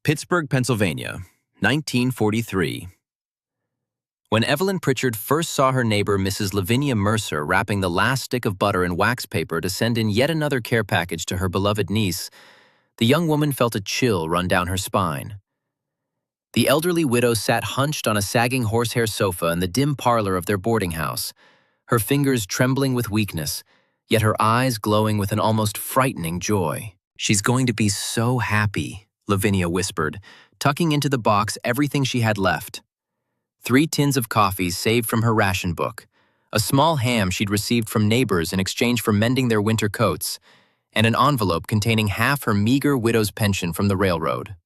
Pittsburgh, Pennsylvania, 1943. When Evelyn Pritchard first saw her neighbor Mrs. Lavinia Mercer wrapping the last stick of butter in wax paper to send in yet another care package to her beloved niece, the young woman felt a chill run down her spine. The elderly widow sat hunched on a sagging horsehair sofa in the dim parlor of their boarding house, her fingers trembling with weakness, yet her eyes glowing with an almost frightening joy. "She's going to be so happy," Lavinia whispered, tucking into the box everything she had left. 3 tins of coffee saved from her ration book, a small ham she'd received from neighbors in exchange for mending their winter coats, and an envelope containing half her meager widow's pension from the railroad.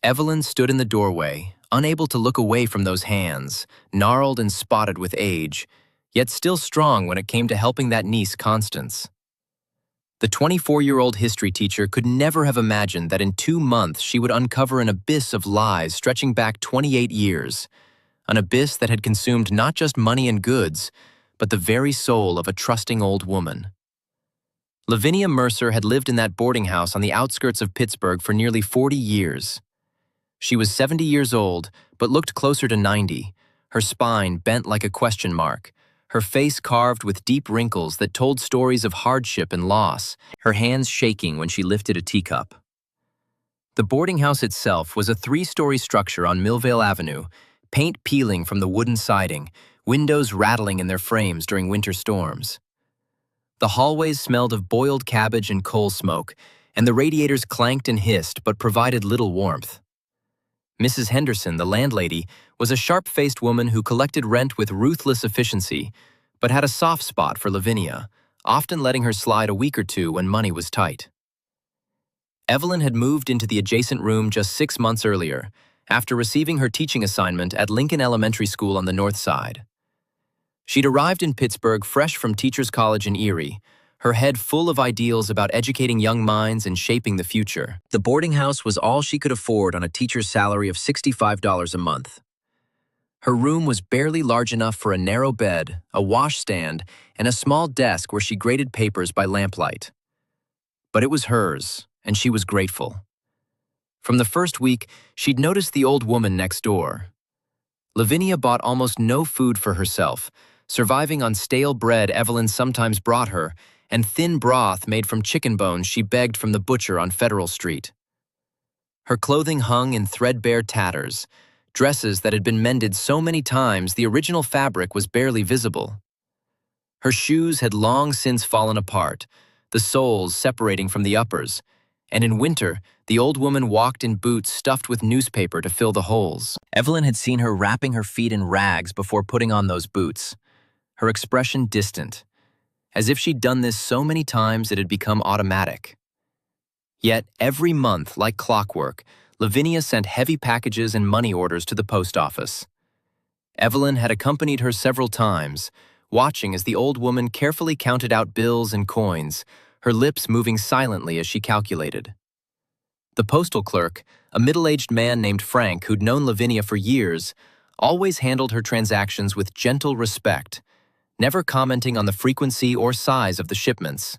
Evelyn stood in the doorway, unable to look away from those hands, gnarled and spotted with age, yet still strong when it came to helping that niece, Constance. The 24-year-old history teacher could never have imagined that in 2 months she would uncover an abyss of lies stretching back 28 years, an abyss that had consumed not just money and goods, but the very soul of a trusting old woman. Lavinia Mercer had lived in that boarding house on the outskirts of Pittsburgh for nearly 40 years. She was 70 years old, but looked closer to 90, her spine bent like a question mark, her face carved with deep wrinkles that told stories of hardship and loss, her hands shaking when she lifted a teacup. The boarding house itself was a 3-story structure on Millvale Avenue, paint peeling from the wooden siding, windows rattling in their frames during winter storms. The hallways smelled of boiled cabbage and coal smoke, and the radiators clanked and hissed but provided little warmth. Mrs. Henderson, the landlady, was a sharp-faced woman who collected rent with ruthless efficiency, but had a soft spot for Lavinia, often letting her slide a week or two when money was tight. Evelyn had moved into the adjacent room just 6 months earlier, after receiving her teaching assignment at Lincoln Elementary School on the North Side. She'd arrived in Pittsburgh fresh from Teachers College in Erie, her head full of ideals about educating young minds and shaping the future. The boarding house was all she could afford on a teacher's salary of $65 a month. Her room was barely large enough for a narrow bed, a washstand, and a small desk where she graded papers by lamplight. But it was hers, and she was grateful. From the first week, she'd noticed the old woman next door. Lavinia bought almost no food for herself, surviving on stale bread Evelyn sometimes brought her, and thin broth made from chicken bones she begged from the butcher on Federal Street. Her clothing hung in threadbare tatters, dresses that had been mended so many times the original fabric was barely visible. Her shoes had long since fallen apart, the soles separating from the uppers, and in winter, the old woman walked in boots stuffed with newspaper to fill the holes. Evelyn had seen her wrapping her feet in rags before putting on those boots, her expression distant, as if she'd done this so many times it had become automatic. Yet every month, like clockwork, Lavinia sent heavy packages and money orders to the post office. Evelyn had accompanied her several times, watching as the old woman carefully counted out bills and coins, her lips moving silently as she calculated. The postal clerk, a middle-aged man named Frank who'd known Lavinia for years, always handled her transactions with gentle respect, never commenting on the frequency or size of the shipments.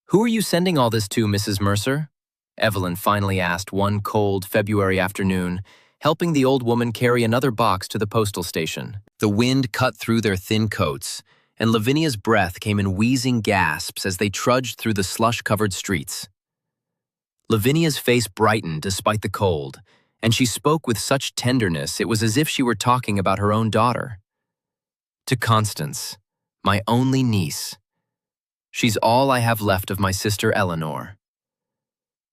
"Who are you sending all this to, Mrs. Mercer?" Evelyn finally asked one cold February afternoon, helping the old woman carry another box to the postal station. The wind cut through their thin coats, and Lavinia's breath came in wheezing gasps as they trudged through the slush-covered streets. Lavinia's face brightened despite the cold, and she spoke with such tenderness it was as if she were talking about her own daughter. "To Constance, my only niece. She's all I have left of my sister Eleanor."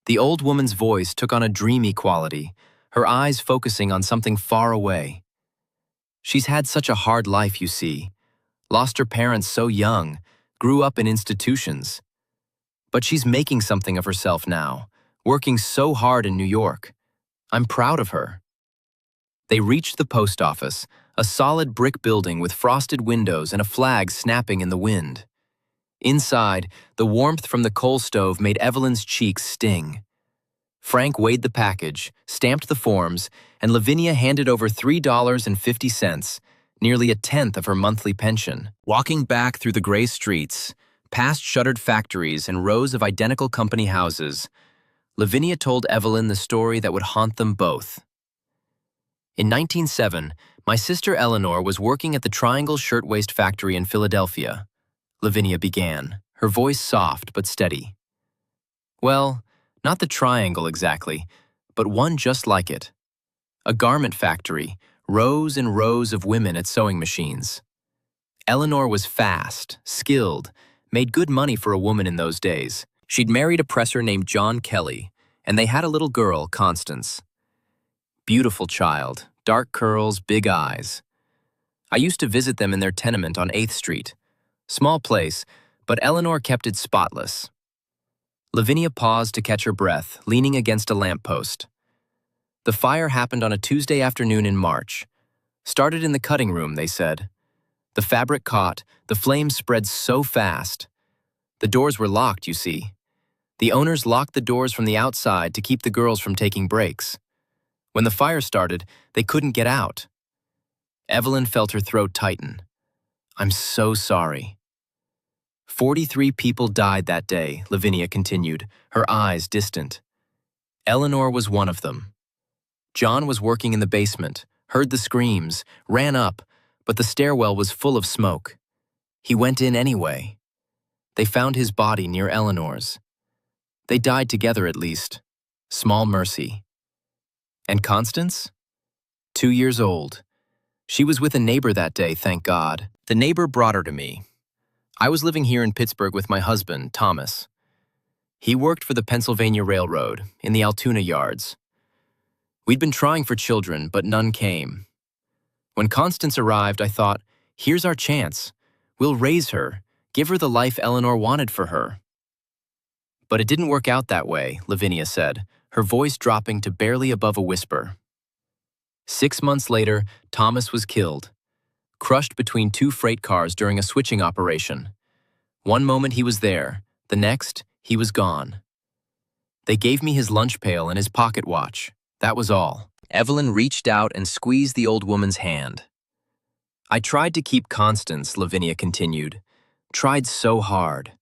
The old woman's voice took on a dreamy quality, her eyes focusing on something far away. "She's had such a hard life, you see. Lost her parents so young, grew up in institutions. But she's making something of herself now, working so hard in New York. I'm proud of her." They reached the post office, a solid brick building with frosted windows and a flag snapping in the wind. Inside, the warmth from the coal stove made Evelyn's cheeks sting. Frank weighed the package, stamped the forms, and Lavinia handed over $3.50, nearly a tenth of her monthly pension. Walking back through the gray streets, past shuttered factories and rows of identical company houses, Lavinia told Evelyn the story that would haunt them both. In 1907, my sister Eleanor was working at the Triangle Shirtwaist Factory in Philadelphia. Lavinia began, her voice soft but steady. Well, not the Triangle exactly, but one just like it. A garment factory, rows and rows of women at sewing machines. Eleanor was fast, skilled, made good money for a woman in those days. She'd married a presser named John Kelly, and they had a little girl, Constance. Beautiful child, dark curls, big eyes. I used to visit them in their tenement on 8th Street. Small place, but Eleanor kept it spotless. Lavinia paused to catch her breath, leaning against a lamppost. The fire happened on a Tuesday afternoon in March. Started in the cutting room, they said. The fabric caught, the flames spread so fast. The doors were locked, you see. The owners locked the doors from the outside to keep the girls from taking breaks. When the fire started, they couldn't get out. Evelyn felt her throat tighten. I'm so sorry. 43 people died that day, Lavinia continued, her eyes distant. Eleanor was one of them. John was working in the basement, heard the screams, ran up, but the stairwell was full of smoke. He went in anyway. They found his body near Eleanor's. They died together at least. Small mercy. And Constance? 2 years old. She was with a neighbor that day, thank God. The neighbor brought her to me. I was living here in Pittsburgh with my husband, Thomas. He worked for the Pennsylvania Railroad, in the Altoona yards. We'd been trying for children, but none came. When Constance arrived, I thought, here's our chance. We'll raise her, give her the life Eleanor wanted for her. But it didn't work out that way, Lavinia said, her voice dropping to barely above a whisper. 6 months later, Thomas was killed, crushed between 2 freight cars during a switching operation. One moment he was there, the next, he was gone. They gave me his lunch pail and his pocket watch. That was all. Evelyn reached out and squeezed the old woman's hand. I tried to keep Constance, Lavinia continued. Tried so hard.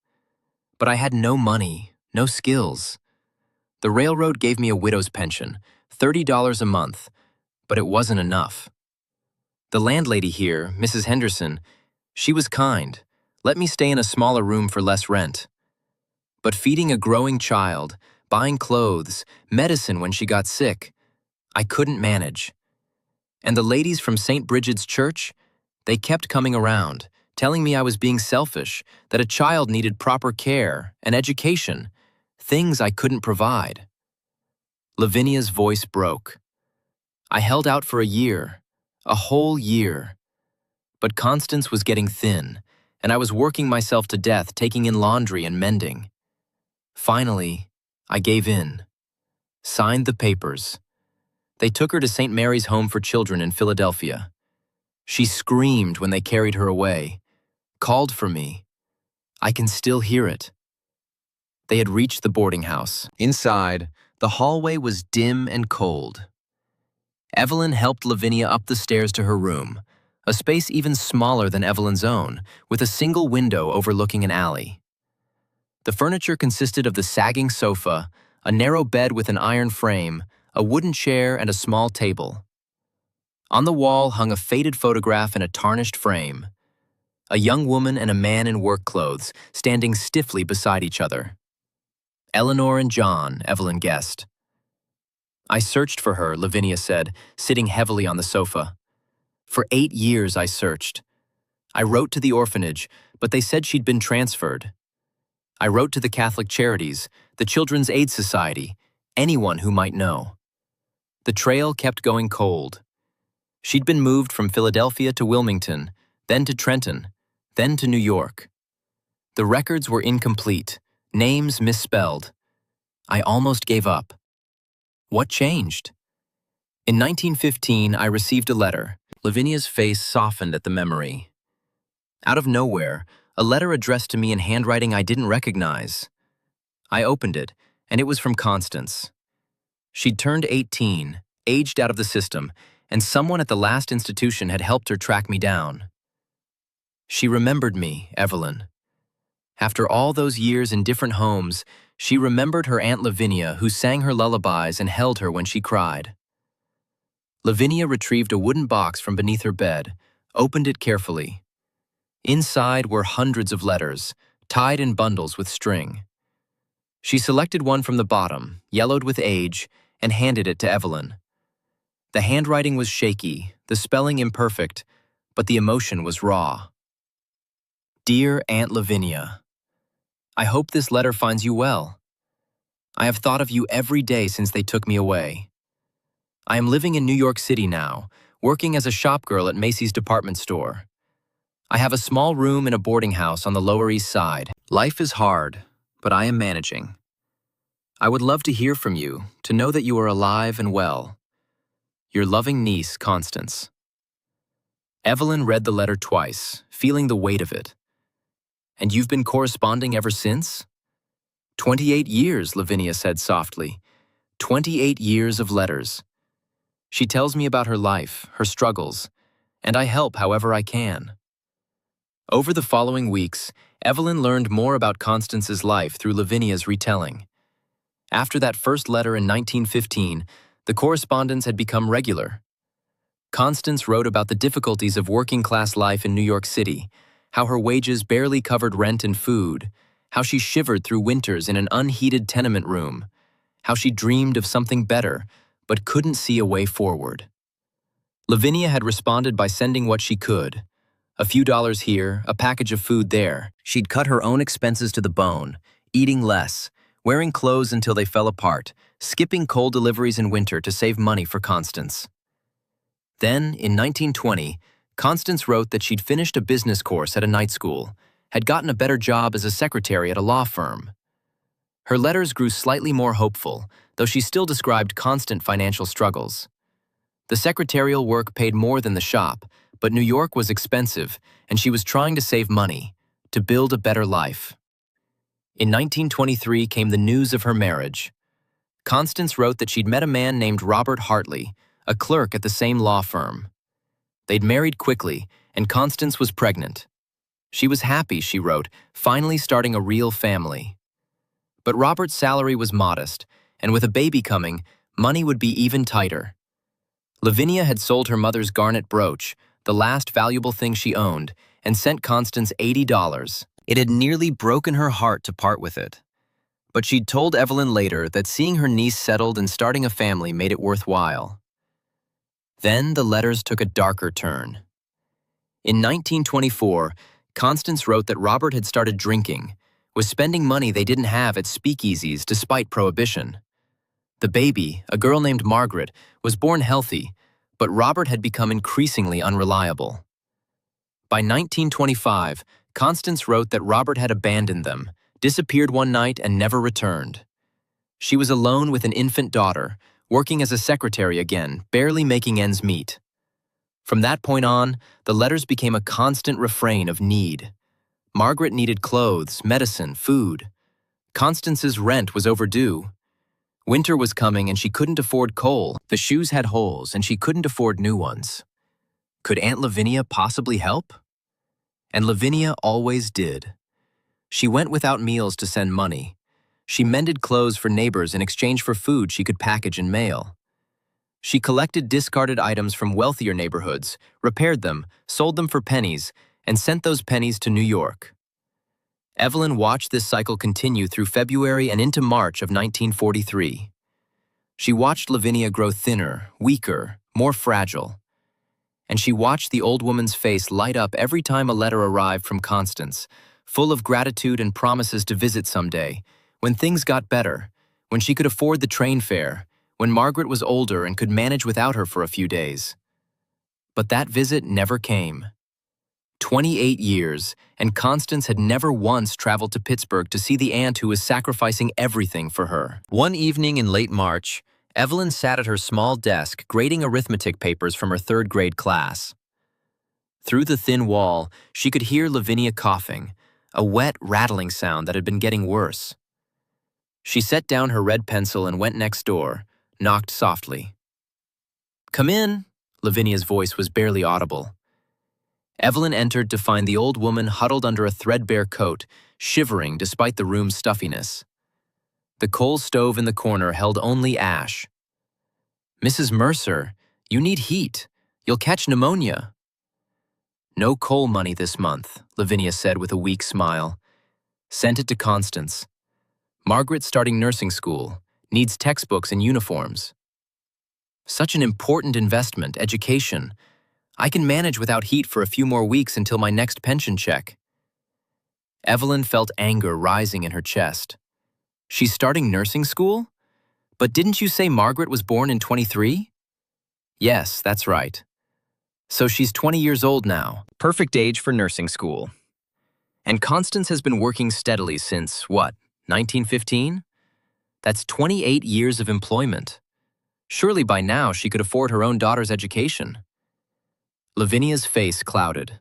But I had no money, no skills. The railroad gave me a widow's pension, $30 a month, but it wasn't enough. The landlady here, Mrs. Henderson, she was kind, let me stay in a smaller room for less rent. But feeding a growing child, buying clothes, medicine when she got sick, I couldn't manage. And the ladies from St. Bridget's Church, they kept coming around, telling me I was being selfish, that a child needed proper care and education, things I couldn't provide. Lavinia's voice broke. I held out for a year, a whole year. But Constance was getting thin, and I was working myself to death taking in laundry and mending. Finally, I gave in. Signed the papers. They took her to St. Mary's Home for Children in Philadelphia. She screamed when they carried her away, called for me. I can still hear it. They had reached the boarding house. Inside, the hallway was dim and cold. Evelyn helped Lavinia up the stairs to her room, a space even smaller than Evelyn's own, with a single window overlooking an alley. The furniture consisted of the sagging sofa, a narrow bed with an iron frame, a wooden chair, and a small table. On the wall hung a faded photograph in a tarnished frame. A young woman and a man in work clothes, standing stiffly beside each other. Eleanor and John, Evelyn guessed. I searched for her, Lavinia said, sitting heavily on the sofa. For 8 years I searched. I wrote to the orphanage, but they said she'd been transferred. I wrote to the Catholic Charities, the Children's Aid Society, anyone who might know. The trail kept going cold. She'd been moved from Philadelphia to Wilmington, then to Trenton, then to New York. The records were incomplete, names misspelled. I almost gave up. What changed? In 1915, I received a letter. Lavinia's face softened at the memory. Out of nowhere, a letter addressed to me in handwriting I didn't recognize. I opened it, and it was from Constance. She'd turned 18, aged out of the system, and someone at the last institution had helped her track me down. She remembered me, Evelyn. After all those years in different homes, She remembered her Aunt Lavinia, who sang her lullabies and held her when she cried. Lavinia retrieved a wooden box from beneath her bed, opened it carefully. Inside were hundreds of letters, tied in bundles with string. She selected one from the bottom, yellowed with age, and handed it to Evelyn. The handwriting was shaky, the spelling imperfect, but the emotion was raw. Dear Aunt Lavinia, I hope this letter finds you well. I have thought of you every day since they took me away. I am living in New York City now, working as a shop girl at Macy's department store. I have a small room in a boarding house on the Lower East Side. Life is hard, but I am managing. I would love to hear from you, to know that you are alive and well. Your loving niece, Constance. Evelyn read the letter twice, feeling the weight of it. And you've been corresponding ever since? 28 years, Lavinia said softly. 28 years of letters. She tells me about her life, her struggles, and I help however I can. Over the following weeks, Evelyn learned more about Constance's life through Lavinia's retelling. After that first letter in 1915, the correspondence had become regular. Constance wrote about the difficulties of working-class life in New York City, how her wages barely covered rent and food, how she shivered through winters in an unheated tenement room, how she dreamed of something better, but couldn't see a way forward. Lavinia had responded by sending what she could. A few dollars here, a package of food there. She'd cut her own expenses to the bone, eating less, wearing clothes until they fell apart, skipping coal deliveries in winter to save money for Constance. Then, in 1920, Constance wrote that she'd finished a business course at a night school, had gotten a better job as a secretary at a law firm. Her letters grew slightly more hopeful, though she still described constant financial struggles. The secretarial work paid more than the shop, but New York was expensive, and she was trying to save money, to build a better life. In 1923 came the news of her marriage. Constance wrote that she'd met a man named Robert Hartley, a clerk at the same law firm. They'd married quickly, and Constance was pregnant. She was happy, she wrote, finally starting a real family. But Robert's salary was modest, and with a baby coming, money would be even tighter. Lavinia had sold her mother's garnet brooch, the last valuable thing she owned, and sent Constance $80. It had nearly broken her heart to part with it. But she'd told Evelyn later that seeing her niece settled and starting a family made it worthwhile. Then the letters took a darker turn. In 1924, Constance wrote that Robert had started drinking, was spending money they didn't have at speakeasies despite prohibition. The baby, a girl named Margaret, was born healthy, but Robert had become increasingly unreliable. By 1925, Constance wrote that Robert had abandoned them, disappeared one night and never returned. She was alone with an infant daughter, working as a secretary again, barely making ends meet. From that point on, the letters became a constant refrain of need. Margaret needed clothes, medicine, food. Constance's rent was overdue. Winter was coming and she couldn't afford coal. The shoes had holes and she couldn't afford new ones. Could Aunt Lavinia possibly help? And Lavinia always did. She went without meals to send money. She mended clothes for neighbors in exchange for food she could package and mail. She collected discarded items from wealthier neighborhoods, repaired them, sold them for pennies, and sent those pennies to New York. Evelyn watched this cycle continue through February and into March of 1943. She watched Lavinia grow thinner, weaker, more fragile. And she watched the old woman's face light up every time a letter arrived from Constance, full of gratitude and promises to visit someday, when things got better, when she could afford the train fare, when Margaret was older and could manage without her for a few days. But that visit never came. 28 years, and Constance had never once traveled to Pittsburgh to see the aunt who was sacrificing everything for her. One evening in late March, Evelyn sat at her small desk grading arithmetic papers from her third-grade class. Through the thin wall, she could hear Lavinia coughing, a wet, rattling sound that had been getting worse. She set down her red pencil and went next door, knocked softly. "Come in," Lavinia's voice was barely audible. Evelyn entered to find the old woman huddled under a threadbare coat, shivering despite the room's stuffiness. The coal stove in the corner held only ash. "Mrs. Mercer, you need heat. You'll catch pneumonia." "No coal money this month," Lavinia said with a weak smile. "Sent it to Constance. Margaret's starting nursing school, needs textbooks and uniforms." "Such an important investment, education. I can manage without heat for a few more weeks until my next pension check." Evelyn felt anger rising in her chest. "She's starting nursing school? But didn't you say Margaret was born in 23? "Yes, that's right. So she's 20 years old now, perfect age for nursing school. And Constance has been working steadily since, what, 1915? That's 28 years of employment. Surely by now she could afford her own daughter's education." Lavinia's face clouded.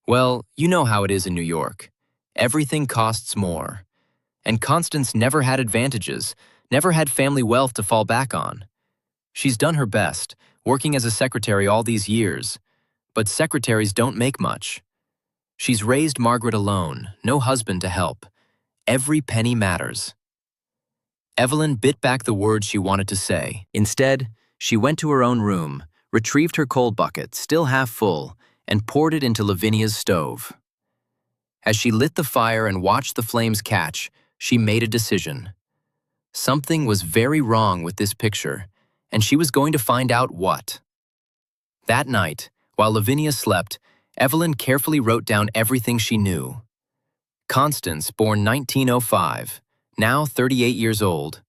"Well, you know how it is in New York. Everything costs more. And Constance never had advantages, never had family wealth to fall back on. She's done her best, working as a secretary all these years, but secretaries don't make much. She's raised Margaret alone, no husband to help. Every penny matters." Evelyn bit back the words she wanted to say. Instead, she went to her own room, retrieved her coal bucket, still half full, and poured it into Lavinia's stove. As she lit the fire and watched the flames catch, she made a decision. Something was very wrong with this picture, and she was going to find out what. That night, while Lavinia slept, Evelyn carefully wrote down everything she knew. Constance, born 1905, now 38 years old,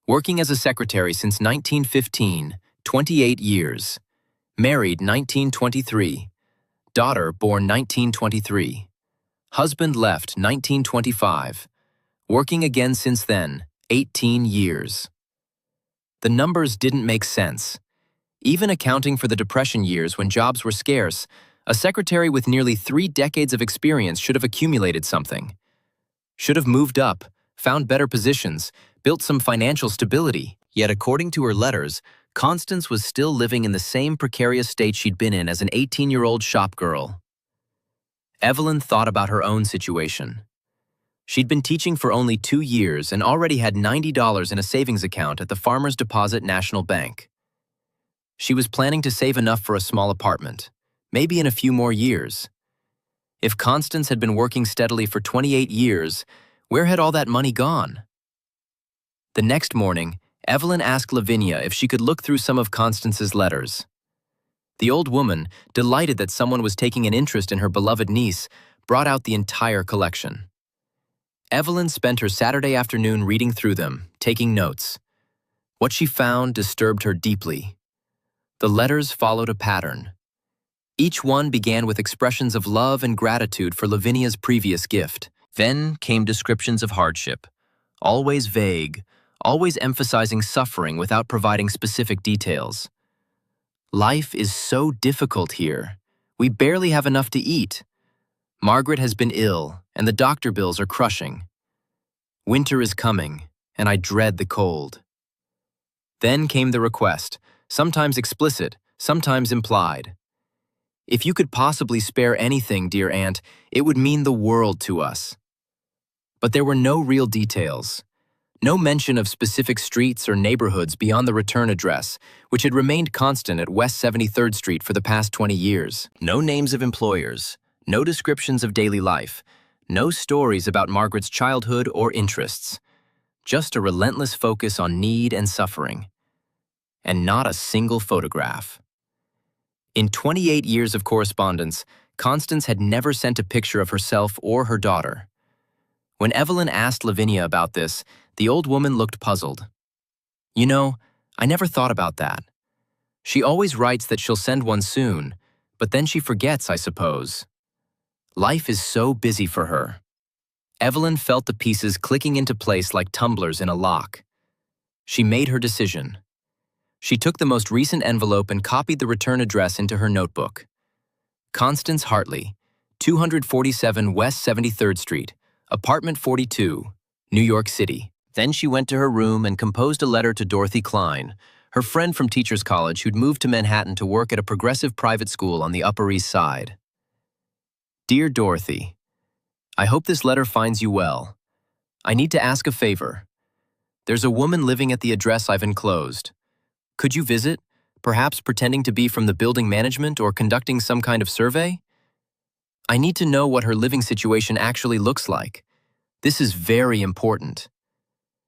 working as a secretary since 1915, 28 years, married 1923, daughter born 1923, husband left 1925, working again since then, 18 years. The numbers didn't make sense. Even accounting for the Depression years when jobs were scarce, a secretary with nearly 3 decades of experience should have accumulated something. Should have moved up, found better positions, built some financial stability. Yet according to her letters, Constance was still living in the same precarious state she'd been in as an 18-year-old shop girl. Evelyn thought about her own situation. She'd been teaching for only 2 years and already had $90 in a savings account at the Farmers Deposit National Bank. She was planning to save enough for a small apartment, maybe in a few more years. If Constance had been working steadily for 28 years, where had all that money gone? The next morning, Evelyn asked Lavinia if she could look through some of Constance's letters. The old woman, delighted that someone was taking an interest in her beloved niece, brought out the entire collection. Evelyn spent her Saturday afternoon reading through them, taking notes. What she found disturbed her deeply. The letters followed a pattern. Each one began with expressions of love and gratitude for Lavinia's previous gift. Then came descriptions of hardship, always vague, always emphasizing suffering without providing specific details. "Life is so difficult here. We barely have enough to eat. Margaret has been ill, and the doctor bills are crushing. Winter is coming, and I dread the cold." Then came the request, sometimes explicit, sometimes implied. "If you could possibly spare anything, dear aunt, it would mean the world to us." But there were no real details. No mention of specific streets or neighborhoods beyond the return address, which had remained constant at West 73rd Street for the past 20 years. No names of employers, no descriptions of daily life, no stories about Margaret's childhood or interests. Just a relentless focus on need and suffering. And not a single photograph. In 28 years of correspondence, Constance had never sent a picture of herself or her daughter. When Evelyn asked Lavinia about this, the old woman looked puzzled. "You know, I never thought about that. She always writes that she'll send one soon, but then she forgets, I suppose. Life is so busy for her." Evelyn felt the pieces clicking into place like tumblers in a lock. She made her decision. She took the most recent envelope and copied the return address into her notebook. Constance Hartley, 247 West 73rd Street, Apartment 42, New York City. Then she went to her room and composed a letter to Dorothy Klein, her friend from Teachers College who'd moved to Manhattan to work at a progressive private school on the Upper East Side. "Dear Dorothy, I hope this letter finds you well. I need to ask a favor. There's a woman living at the address I've enclosed. Could you visit, perhaps pretending to be from the building management or conducting some kind of survey? I need to know what her living situation actually looks like. This is very important.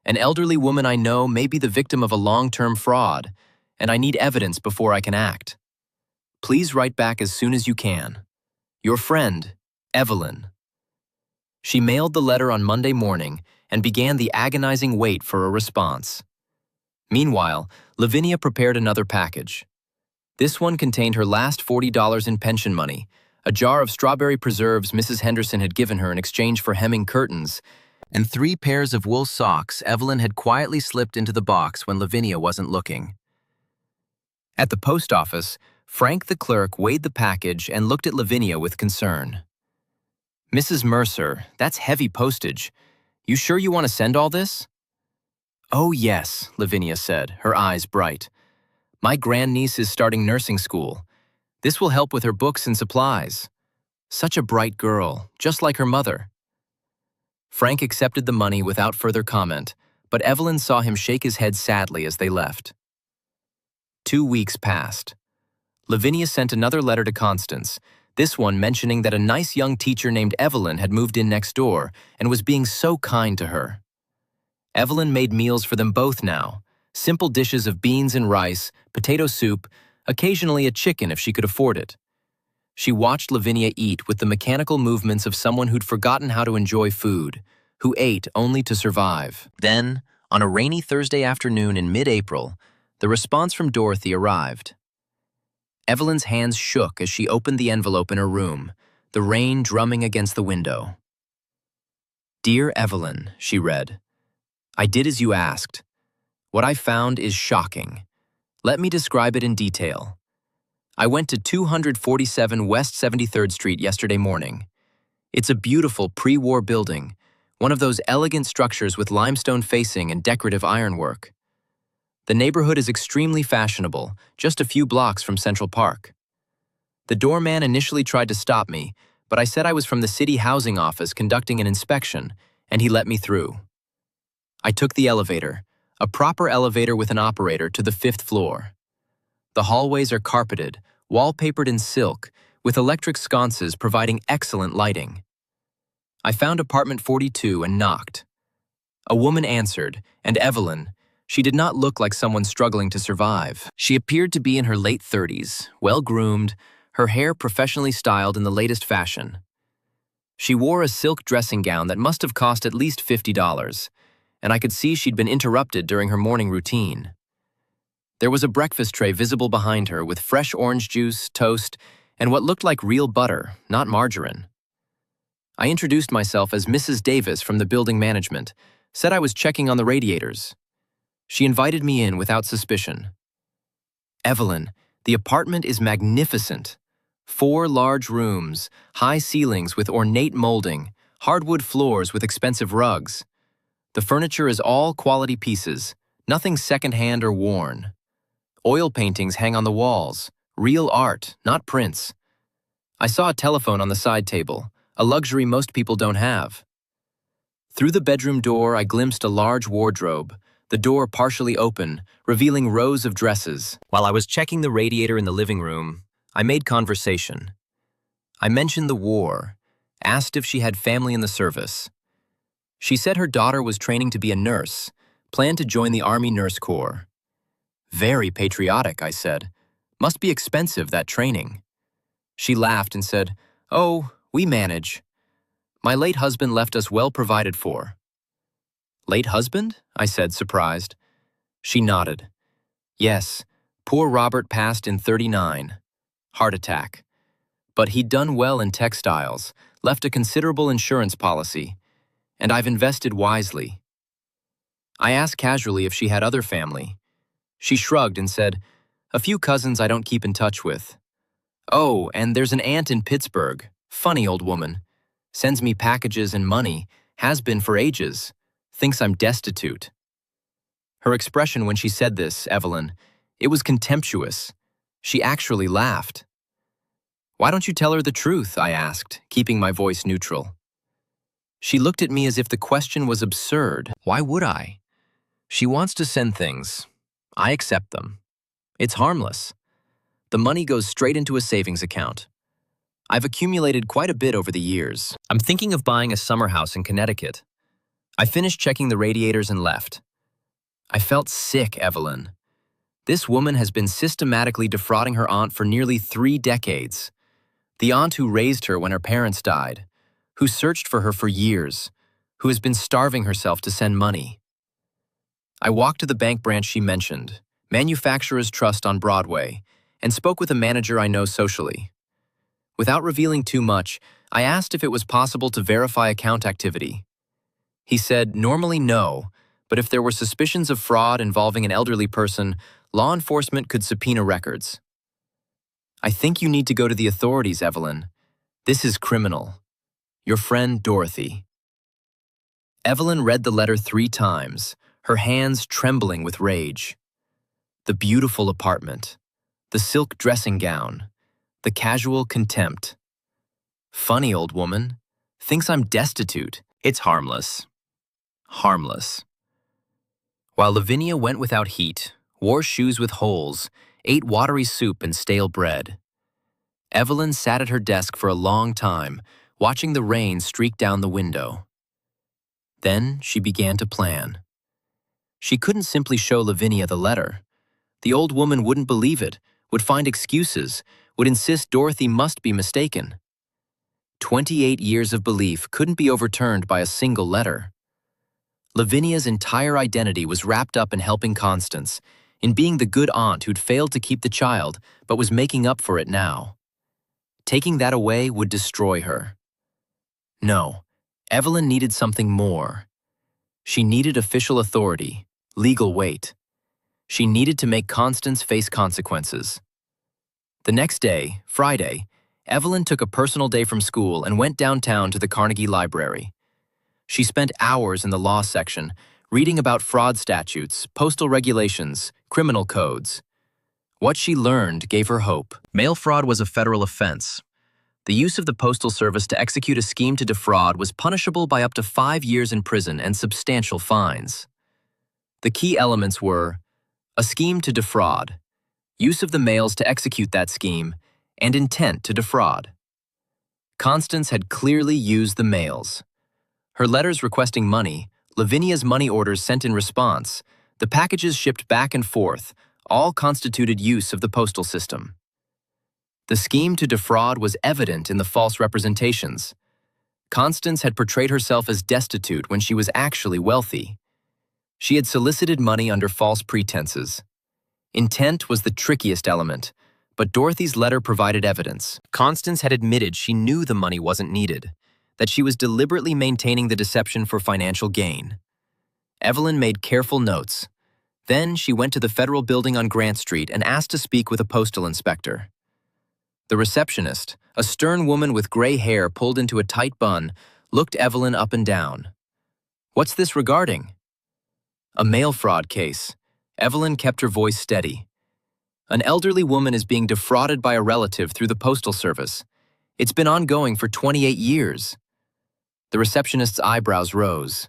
An elderly woman I know may be the victim of a long-term fraud, and I need evidence before I can act. Please write back as soon as you can. Your friend, Evelyn. She mailed the letter on Monday morning and began the agonizing wait for a response. Meanwhile, Lavinia prepared another package. This one contained her last $40 in pension money, a jar of strawberry preserves Mrs. Henderson had given her in exchange for hemming curtains, and 3 pairs of wool socks Evelyn had quietly slipped into the box when Lavinia wasn't looking. At the post office, Frank the clerk weighed the package and looked at Lavinia with concern. "Mrs. Mercer, that's heavy postage. You sure you want to send all this?" "Oh yes," Lavinia said, her eyes bright. "My grandniece is starting nursing school. This will help with her books and supplies. Such a bright girl, just like her mother." Frank accepted the money without further comment, but Evelyn saw him shake his head sadly as they left. 2 weeks passed. Lavinia sent another letter to Constance, this one mentioning that a nice young teacher named Evelyn had moved in next door and was being so kind to her. Evelyn made meals for them both now, simple dishes of beans and rice, potato soup, occasionally a chicken if she could afford it. She watched Lavinia eat with the mechanical movements of someone who'd forgotten how to enjoy food, who ate only to survive. Then, on a rainy Thursday afternoon in mid-April, the response from Dorothy arrived. Evelyn's hands shook as she opened the envelope in her room, the rain drumming against the window. "Dear Evelyn," she read, "I did as you asked. What I found is shocking. Let me describe it in detail. I went to 247 West 73rd Street yesterday morning. It's a beautiful pre-war building, one of those elegant structures with limestone facing and decorative ironwork. The neighborhood is extremely fashionable, just a few blocks from Central Park. The doorman initially tried to stop me, but I said I was from the city housing office conducting an inspection, and he let me through. I took the elevator, a proper elevator with an operator, to the 5th floor. The hallways are carpeted, wallpapered in silk, with electric sconces providing excellent lighting. I found apartment 42 and knocked. A woman answered, and Evelyn. She did not look like someone struggling to survive. She appeared to be in her late 30s, well-groomed, her hair professionally styled in the latest fashion. She wore a silk dressing gown that must have cost at least $50, and I could see she'd been interrupted during her morning routine. There was a breakfast tray visible behind her with fresh orange juice, toast, and what looked like real butter, not margarine. I introduced myself as Mrs. Davis from the building management, said I was checking on the radiators. She invited me in without suspicion. "Evelyn, the apartment is magnificent. 4 large rooms, high ceilings with ornate molding, hardwood floors with expensive rugs. The furniture is all quality pieces, nothing secondhand or worn. Oil paintings hang on the walls, real art, not prints. I saw a telephone on the side table, a luxury most people don't have. Through the bedroom door, I glimpsed a large wardrobe, the door partially open, revealing rows of dresses. While I was checking the radiator in the living room, I made conversation. I mentioned the war, asked if she had family in the service. She said her daughter was training to be a nurse, planned to join the Army Nurse Corps. Very patriotic, I said. Must be expensive, that training. She laughed and said, "Oh, we manage. My late husband left us well provided for." "Late husband?" I said, surprised. She nodded. "Yes, poor Robert passed in '39. Heart attack. But he'd done well in textiles, left a considerable insurance policy, and I've invested wisely." I asked casually if she had other family. She shrugged and said, "A few cousins I don't keep in touch with. Oh, and there's an aunt in Pittsburgh, funny old woman. Sends me packages and money, has been for ages. Thinks I'm destitute." Her expression when she said this, Evelyn, it was contemptuous. She actually laughed. "Why don't you tell her the truth?" I asked, keeping my voice neutral. She looked at me as if the question was absurd. Why would I? She wants to send things. I accept them. It's harmless. The money goes straight into a savings account. I've accumulated quite a bit over the years. I'm thinking of buying a summer house in Connecticut. I finished checking the radiators and left. I felt sick, Evelyn. This woman has been systematically defrauding her aunt for nearly 3 decades. The aunt who raised her when her parents died, who searched for her for years, who has been starving herself to send money. I walked to the bank branch she mentioned, Manufacturers Trust on Broadway, and spoke with a manager I know socially. Without revealing too much, I asked if it was possible to verify account activity. He said, normally no, but if there were suspicions of fraud involving an elderly person, law enforcement could subpoena records. I think you need to go to the authorities, Evelyn. This is criminal. Your friend, Dorothy. Evelyn read the letter 3 times, her hands trembling with rage. The beautiful apartment, the silk dressing gown, the casual contempt. Funny old woman. Thinks I'm destitute. It's harmless. Harmless. While Lavinia went without heat, wore shoes with holes, ate watery soup and stale bread, Evelyn sat at her desk for a long time, watching the rain streak down the window. Then she began to plan. She couldn't simply show Lavinia the letter. The old woman wouldn't believe it, would find excuses, would insist Dorothy must be mistaken. 28 years of belief couldn't be overturned by a single letter. Lavinia's entire identity was wrapped up in helping Constance, in being the good aunt who'd failed to keep the child but was making up for it now. Taking that away would destroy her. No, Evelyn needed something more. She needed official authority, legal weight. She needed to make Constance face consequences. The next day, Friday, Evelyn took a personal day from school and went downtown to the Carnegie Library. She spent hours in the law section, reading about fraud statutes, postal regulations, criminal codes. What she learned gave her hope. Mail fraud was a federal offense. The use of the Postal Service to execute a scheme to defraud was punishable by up to 5 years in prison and substantial fines. The key elements were a scheme to defraud, use of the mails to execute that scheme, and intent to defraud. Constance had clearly used the mails. Her letters requesting money, Lavinia's money orders sent in response, the packages shipped back and forth, all constituted use of the postal system. The scheme to defraud was evident in the false representations. Constance had portrayed herself as destitute when she was actually wealthy. She had solicited money under false pretenses. Intent was the trickiest element, but Dorothy's letter provided evidence. Constance had admitted she knew the money wasn't needed, that she was deliberately maintaining the deception for financial gain. Evelyn made careful notes. Then she went to the federal building on Grant Street and asked to speak with a postal inspector. The receptionist, a stern woman with gray hair pulled into a tight bun, looked Evelyn up and down. "What's this regarding?" "A mail fraud case." Evelyn kept her voice steady. "An elderly woman is being defrauded by a relative through the Postal Service. It's been ongoing for 28 years. The receptionist's eyebrows rose.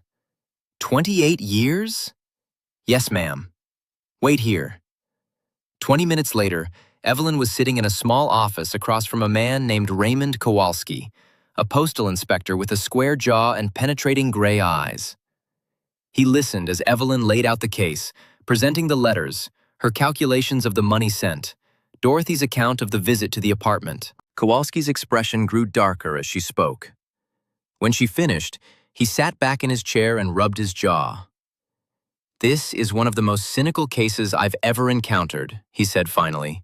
28 years? "Yes, ma'am. Wait here." 20 minutes later, Evelyn was sitting in a small office across from a man named Raymond Kowalski, a postal inspector with a square jaw and penetrating gray eyes. He listened as Evelyn laid out the case, presenting the letters, her calculations of the money sent, Dorothy's account of the visit to the apartment. Kowalski's expression grew darker as she spoke. When she finished, he sat back in his chair and rubbed his jaw. "This is one of the most cynical cases I've ever encountered," he said finally.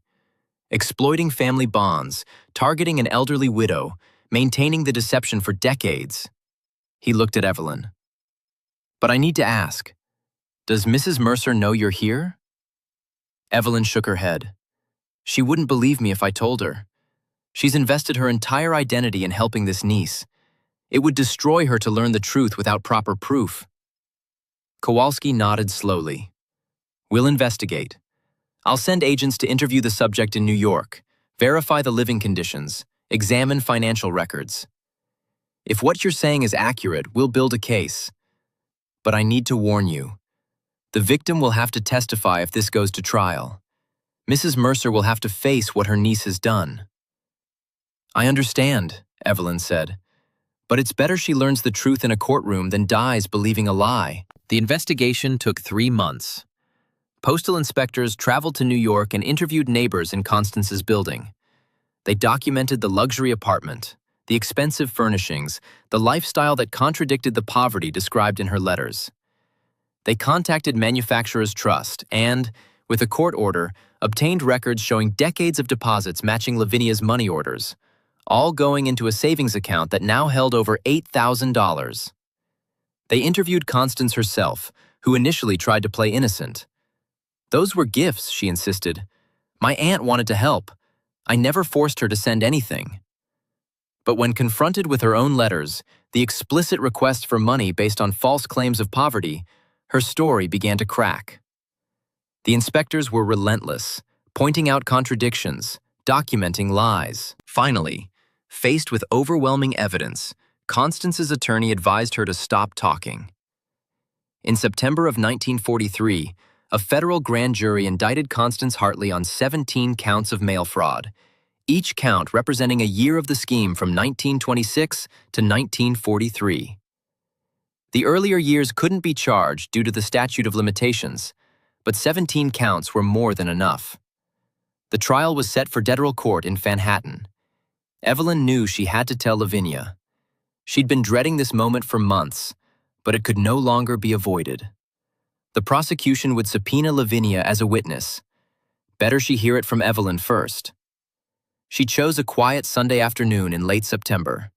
"Exploiting family bonds, targeting an elderly widow, maintaining the deception for decades." He looked at Evelyn. "But I need to ask, does Mrs. Mercer know you're here?" Evelyn shook her head. "She wouldn't believe me if I told her. She's invested her entire identity in helping this niece. It would destroy her to learn the truth without proper proof." Kowalski nodded slowly. "We'll investigate. I'll send agents to interview the subject in New York, verify the living conditions, examine financial records. If what you're saying is accurate, we'll build a case. But I need to warn you. The victim will have to testify if this goes to trial. Mrs. Mercer will have to face what her niece has done. I understand, Evelyn said, but it's better she learns the truth in a courtroom than dies believing a lie. The investigation took 3 months. Postal inspectors traveled to New York and interviewed neighbors in Constance's building. They documented the luxury apartment, the expensive furnishings, the lifestyle that contradicted the poverty described in her letters. They contacted Manufacturers Trust and, with a court order, obtained records showing decades of deposits matching Lavinia's money orders, all going into a savings account that now held over $8,000. They interviewed Constance herself, who initially tried to play innocent. Those were gifts, she insisted. My aunt wanted to help. I never forced her to send anything. But when confronted with her own letters, the explicit request for money based on false claims of poverty, her story began to crack. The inspectors were relentless, pointing out contradictions, documenting lies. Finally, faced with overwhelming evidence, Constance's attorney advised her to stop talking. In September of 1943, a federal grand jury indicted Constance Hartley on 17 counts of mail fraud, each count representing a year of the scheme from 1926 to 1943. The earlier years couldn't be charged due to the statute of limitations, but 17 counts were more than enough. The trial was set for federal court in Manhattan. Evelyn knew she had to tell Lavinia. She'd been dreading this moment for months, but it could no longer be avoided. The prosecution would subpoena Lavinia as a witness. Better she hear it from Evelyn first. She chose a quiet Sunday afternoon in late September.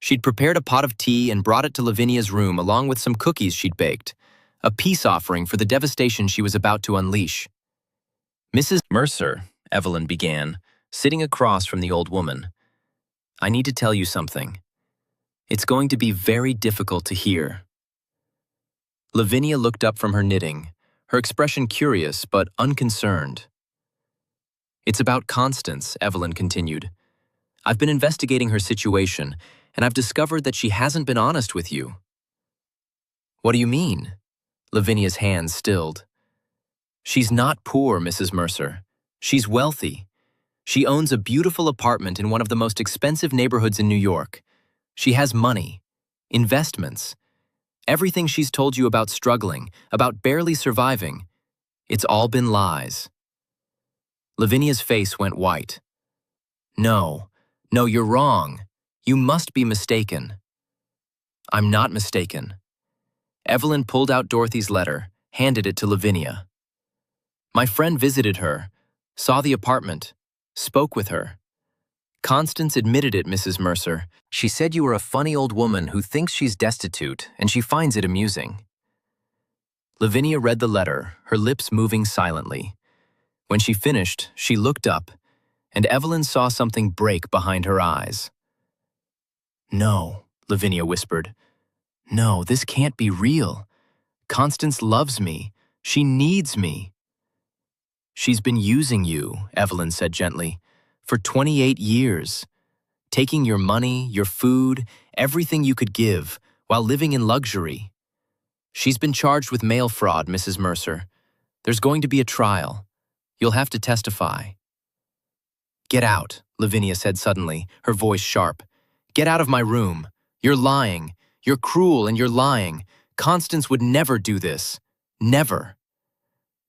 She'd prepared a pot of tea and brought it to Lavinia's room along with some cookies she'd baked, a peace offering for the devastation she was about to unleash. Mrs. Mercer, Evelyn began, sitting across from the old woman. I need to tell you something. It's going to be very difficult to hear. Lavinia looked up from her knitting, her expression curious but unconcerned. It's about Constance, Evelyn continued. I've been investigating her situation, and I've discovered that she hasn't been honest with you. What do you mean? Lavinia's hands stilled. She's not poor, Mrs. Mercer. She's wealthy. She owns a beautiful apartment in one of the most expensive neighborhoods in New York. She has money, investments. Everything she's told you about struggling, about barely surviving, it's all been lies. Lavinia's face went white. No, you're wrong. You must be mistaken. I'm not mistaken. Evelyn pulled out Dorothy's letter, handed it to Lavinia. My friend visited her, saw the apartment, spoke with her. Constance admitted it, Mrs. Mercer. She said you are a funny old woman who thinks she's destitute, and she finds it amusing. Lavinia read the letter, her lips moving silently. When she finished, she looked up, and Evelyn saw something break behind her eyes. No, Lavinia whispered. No, this can't be real. Constance loves me. She needs me. She's been using you, Evelyn said gently, for 28 years, taking your money, your food, everything you could give, while living in luxury. She's been charged with mail fraud, Mrs. Mercer. There's going to be a trial. You'll have to testify. Get out, Lavinia said suddenly, her voice sharp. Get out of my room. You're lying. You're cruel and you're lying. Constance would never do this. Never.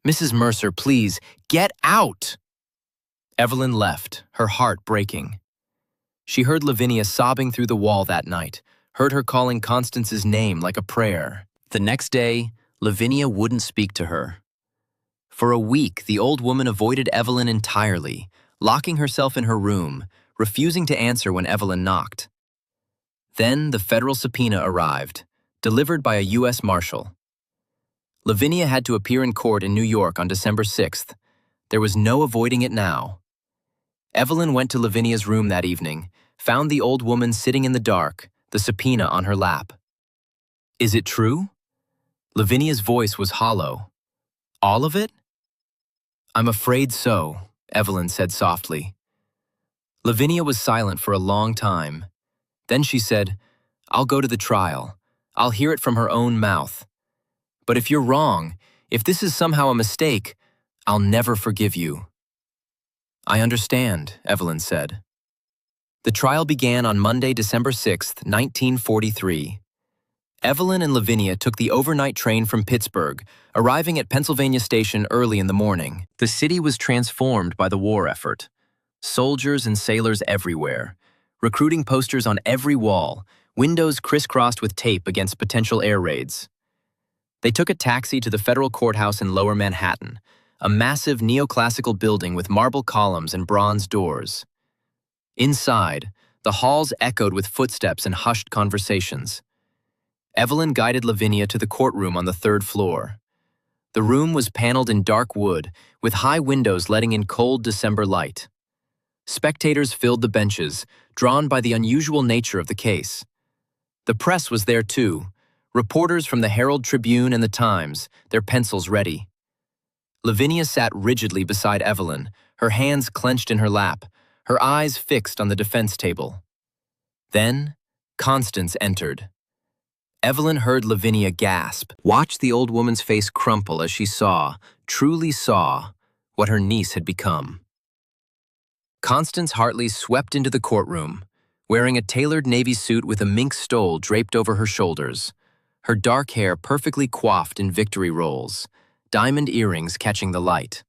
Mrs. Mercer, please, get out! Evelyn left, her heart breaking. She heard Lavinia sobbing through the wall that night, heard her calling Constance's name like a prayer. The next day, Lavinia wouldn't speak to her. For a week, the old woman avoided Evelyn entirely, locking herself in her room, refusing to answer when Evelyn knocked. Then the federal subpoena arrived, delivered by a U.S. Marshal. Lavinia had to appear in court in New York on December 6th. There was no avoiding it now. Evelyn went to Lavinia's room that evening, found the old woman sitting in the dark, the subpoena on her lap. Is it true? Lavinia's voice was hollow. All of it? I'm afraid so, Evelyn said softly. Lavinia was silent for a long time. Then she said, I'll go to the trial. I'll hear it from her own mouth. But if you're wrong, If this is somehow a mistake, I'll never forgive you." "I understand," Evelyn said. The trial began on Monday, December 6th, 1943. Evelyn and Lavinia took the overnight train from Pittsburgh, arriving at Pennsylvania Station early in the morning. The city was transformed by the war effort. Soldiers and sailors everywhere, recruiting posters on every wall, windows crisscrossed with tape against potential air raids. They took a taxi to the federal courthouse in Lower Manhattan, a massive neoclassical building with marble columns and bronze doors. Inside, the halls echoed with footsteps and hushed conversations. Evelyn guided Lavinia to the courtroom on the 3rd floor. The room was paneled in dark wood, with high windows letting in cold December light. Spectators filled the benches, drawn by the unusual nature of the case. The press was there too, reporters from the Herald Tribune and the Times, their pencils ready. Lavinia sat rigidly beside Evelyn, her hands clenched in her lap, her eyes fixed on the defense table. Then, Constance entered. Evelyn heard Lavinia gasp, watch the old woman's face crumple as she saw, truly saw, what her niece had become. Constance Hartley swept into the courtroom, wearing a tailored navy suit with a mink stole draped over her shoulders, her dark hair perfectly coiffed in victory rolls, diamond earrings catching the light.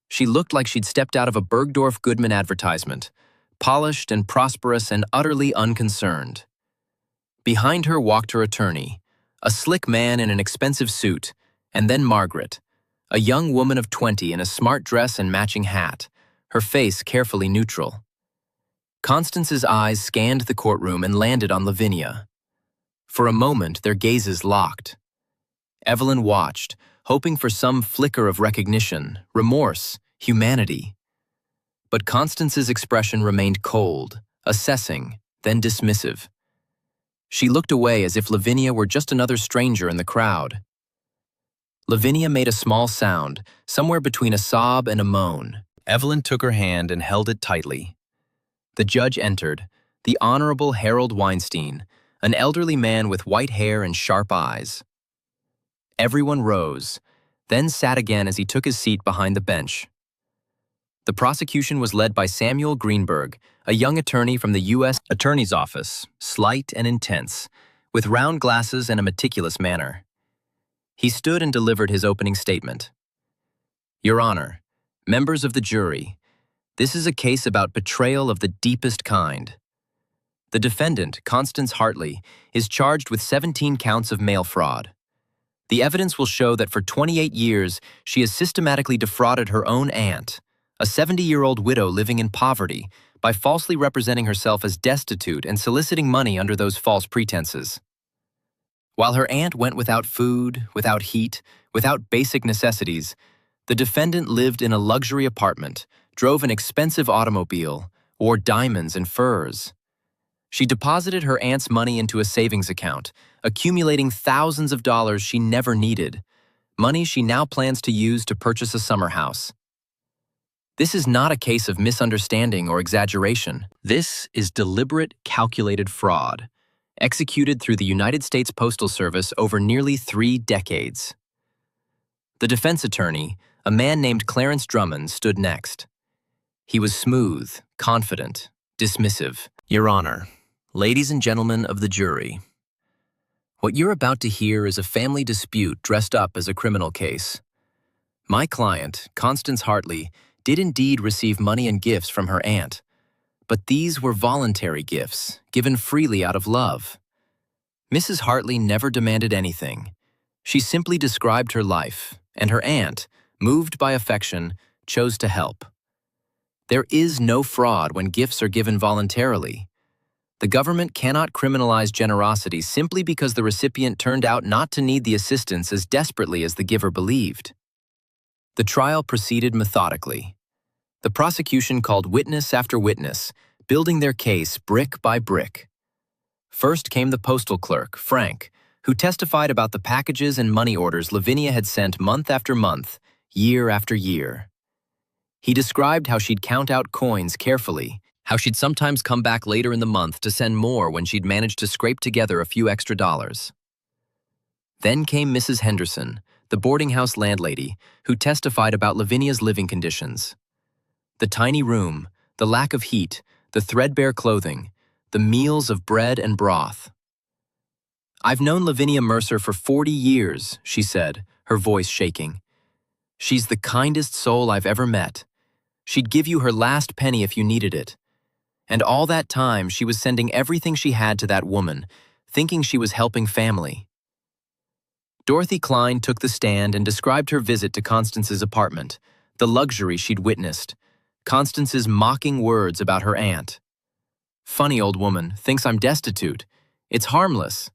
She looked like she'd stepped out of a Bergdorf Goodman advertisement, polished and prosperous and utterly unconcerned. Behind her walked her attorney, a slick man in an expensive suit, and then Margaret, a young woman of 20 in a smart dress and matching hat, her face carefully neutral. Constance's eyes scanned the courtroom and landed on Lavinia. For a moment, their gazes locked. Evelyn watched, hoping for some flicker of recognition, remorse, humanity. But Constance's expression remained cold, assessing, then dismissive. She looked away as if Lavinia were just another stranger in the crowd. Lavinia made a small sound, somewhere between a sob and a moan. Evelyn took her hand and held it tightly. The judge entered, the Honorable Harold Weinstein, an elderly man with white hair and sharp eyes. Everyone rose, then sat again as he took his seat behind the bench. The prosecution was led by Samuel Greenberg, a young attorney from the U.S. Attorney's Office, slight and intense, with round glasses and a meticulous manner. He stood and delivered his opening statement. "Your Honor, members of the jury, this is a case about betrayal of the deepest kind. The defendant, Constance Hartley, is charged with 17 counts of mail fraud. The evidence will show that for 28 years, she has systematically defrauded her own aunt, a 70-year-old widow living in poverty, by falsely representing herself as destitute and soliciting money under those false pretenses. While her aunt went without food, without heat, without basic necessities, the defendant lived in a luxury apartment, drove an expensive automobile, wore diamonds and furs. She deposited her aunt's money into a savings account, accumulating thousands of dollars she never needed, money she now plans to use to purchase a summer house. This is not a case of misunderstanding or exaggeration. This is deliberate, calculated fraud, executed through the United States Postal Service over nearly 3 decades. The defense attorney, a man named Clarence Drummond, stood next. He was smooth, confident, dismissive. Your Honor, ladies and gentlemen of the jury, what you're about to hear is a family dispute dressed up as a criminal case. My client, Constance Hartley, did indeed receive money and gifts from her aunt, but these were voluntary gifts, given freely out of love. Mrs. Hartley never demanded anything. She simply described her life, and her aunt, moved by affection, chose to help. There is no fraud when gifts are given voluntarily. The government cannot criminalize generosity simply because the recipient turned out not to need the assistance as desperately as the giver believed. The trial proceeded methodically. The prosecution called witness after witness, building their case brick by brick. First came the postal clerk, Frank, who testified about the packages and money orders Lavinia had sent month after month, year after year. He described how she'd count out coins carefully, how she'd sometimes come back later in the month to send more when she'd managed to scrape together a few extra dollars. Then came Mrs. Henderson, the boarding house landlady, who testified about Lavinia's living conditions. The tiny room, the lack of heat, the threadbare clothing, the meals of bread and broth. "I've known Lavinia Mercer for 40 years, she said, her voice shaking. "She's the kindest soul I've ever met. She'd give you her last penny if you needed it. And all that time, she was sending everything she had to that woman, thinking she was helping family." Dorothy Klein took the stand and described her visit to Constance's apartment, the luxury she'd witnessed, Constance's mocking words about her aunt. "Funny old woman, thinks I'm destitute. It's harmless."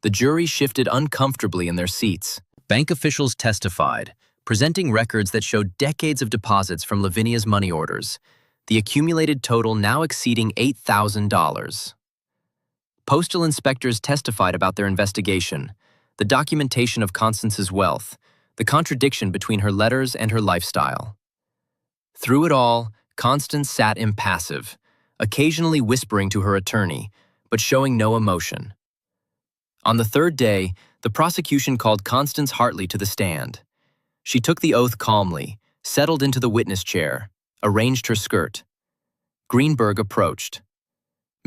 The jury shifted uncomfortably in their seats. Bank officials testified, presenting records that showed decades of deposits from Lavinia's money orders, the accumulated total now exceeding $8,000. Postal inspectors testified about their investigation, the documentation of Constance's wealth, the contradiction between her letters and her lifestyle. Through it all, Constance sat impassive, occasionally whispering to her attorney, but showing no emotion. On the third day, the prosecution called Constance Hartley to the stand. She took the oath calmly, settled into the witness chair, arranged her skirt. Greenberg approached.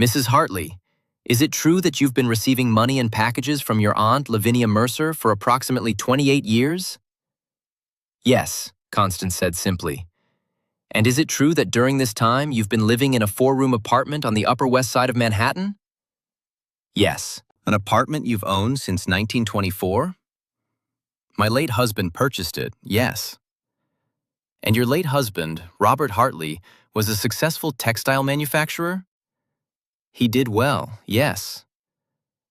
"Mrs. Hartley, is it true that you've been receiving money and packages from your aunt, Lavinia Mercer, for approximately 28 years? "Yes," Constance said simply. "And is it true that during this time you've been living in a 4-room apartment on the Upper West Side of Manhattan?" "Yes." "An apartment you've owned since 1924? "My late husband purchased it, yes." "And your late husband, Robert Hartley, was a successful textile manufacturer?" "He did well, yes."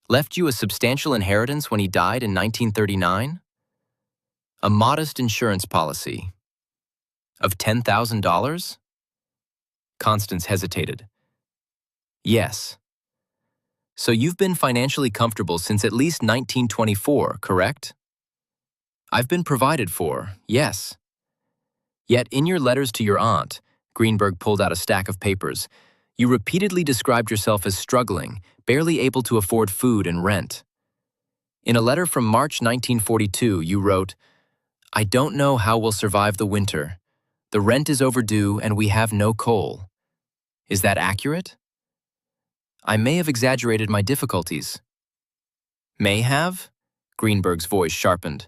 "Left you a substantial inheritance when he died in 1939? "A modest insurance policy." "Of $10,000? Constance hesitated. "Yes." "So you've been financially comfortable since at least 1924, correct?" "I've been provided for, yes." "Yet in your letters to your aunt," Greenberg pulled out a stack of papers, "you repeatedly described yourself as struggling, barely able to afford food and rent. In a letter from March 1942, you wrote, 'I don't know how we'll survive the winter. The rent is overdue and we have no coal.' Is that accurate?" "I may have exaggerated my difficulties." "May have?" Greenberg's voice sharpened.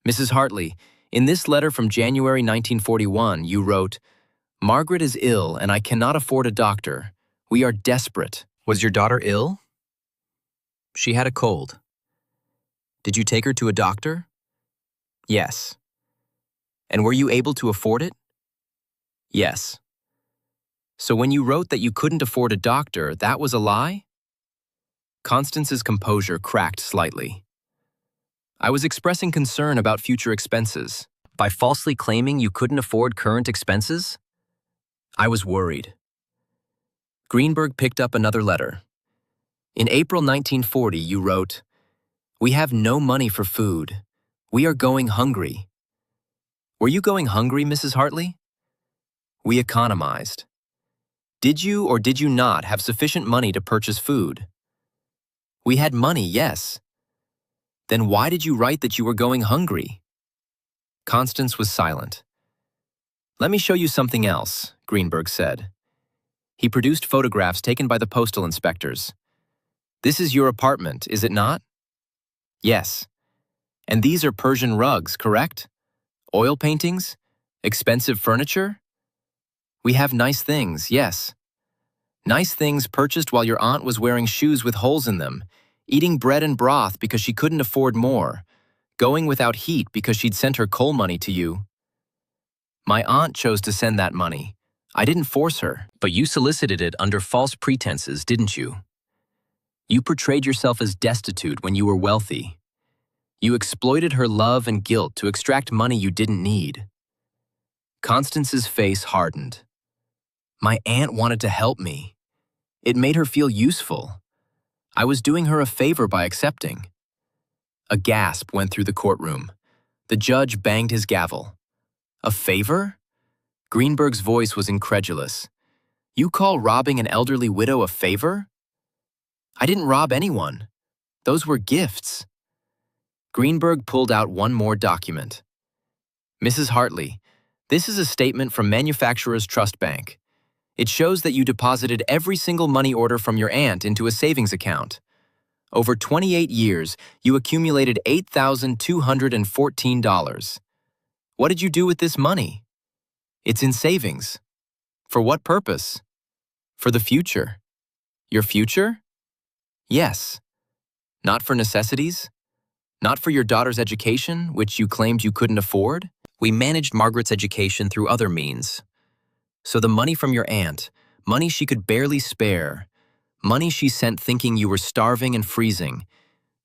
"Mrs. Hartley, in this letter from January 1941, you wrote, 'Margaret is ill and I cannot afford a doctor. We are desperate.' Was your daughter ill?" "She had a cold." "Did you take her to a doctor?" "Yes." "And were you able to afford it?" "Yes." "So when you wrote that you couldn't afford a doctor, that was a lie?" Constance's composure cracked slightly. "I was expressing concern about future expenses. By falsely claiming you couldn't afford current expenses? I was worried." Greenberg picked up another letter. In April 1940, you wrote, "We have no money for food. We are going hungry." Were you going hungry, Mrs. Hartley? We economized. Did you or did you not have sufficient money to purchase food? We had money, yes. Then why did you write that you were going hungry? Constance was silent. "Let me show you something else," Greenberg said. He produced photographs taken by the postal inspectors. "This is your apartment, is it not?" "Yes." "And these are Persian rugs, correct? Oil paintings? Expensive furniture?" "We have nice things, yes." "Nice things purchased while your aunt was wearing shoes with holes in them, eating bread and broth because she couldn't afford more, going without heat because she'd sent her coal money to you." "My aunt chose to send that money. I didn't force her." "But you solicited it under false pretenses, didn't you? You portrayed yourself as destitute when you were wealthy. You exploited her love and guilt to extract money you didn't need." Constance's face hardened. "My aunt wanted to help me. It made her feel useful. I was doing her a favor by accepting." A gasp went through the courtroom. The judge banged his gavel. "A favor?" Greenberg's voice was incredulous. "You call robbing an elderly widow a favor?" "I didn't rob anyone. Those were gifts." Greenberg pulled out one more document. Mrs. Hartley, this is a statement from Manufacturers Trust Bank. It shows that you deposited every single money order from your aunt into a savings account. Over 28 years, you accumulated $8,214. What did you do with this money? It's in savings. For what purpose? For the future. Your future? Yes. Not for necessities? Not for your daughter's education, which you claimed you couldn't afford? We managed Margaret's education through other means. So the money from your aunt, money she could barely spare, money she sent thinking you were starving and freezing,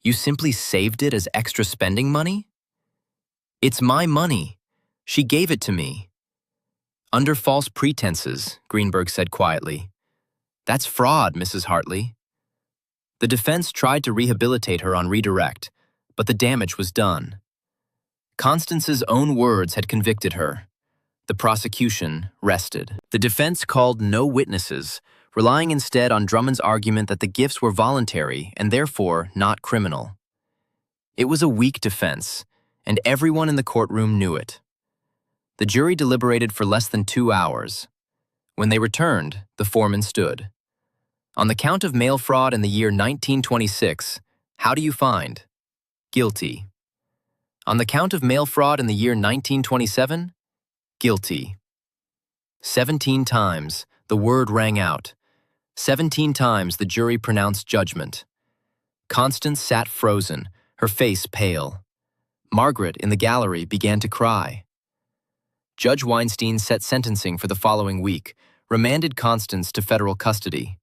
you simply saved it as extra spending money? It's my money. She gave it to me. Under false pretenses, Greenberg said quietly. That's fraud, Mrs. Hartley. The defense tried to rehabilitate her on redirect, but the damage was done. Constance's own words had convicted her. The prosecution rested. The defense called no witnesses, relying instead on Drummond's argument that the gifts were voluntary and therefore not criminal. It was a weak defense, and everyone in the courtroom knew it. The jury deliberated for less than 2 hours. When they returned, the foreman stood. On the count of mail fraud in the year 1926, how do you find? Guilty. On the count of mail fraud in the year 1927, guilty. 17 times, the word rang out. 17 times the jury pronounced judgment. Constance sat frozen, her face pale. Margaret, in the gallery, began to cry. Judge Weinstein set sentencing for the following week, remanded Constance to federal custody.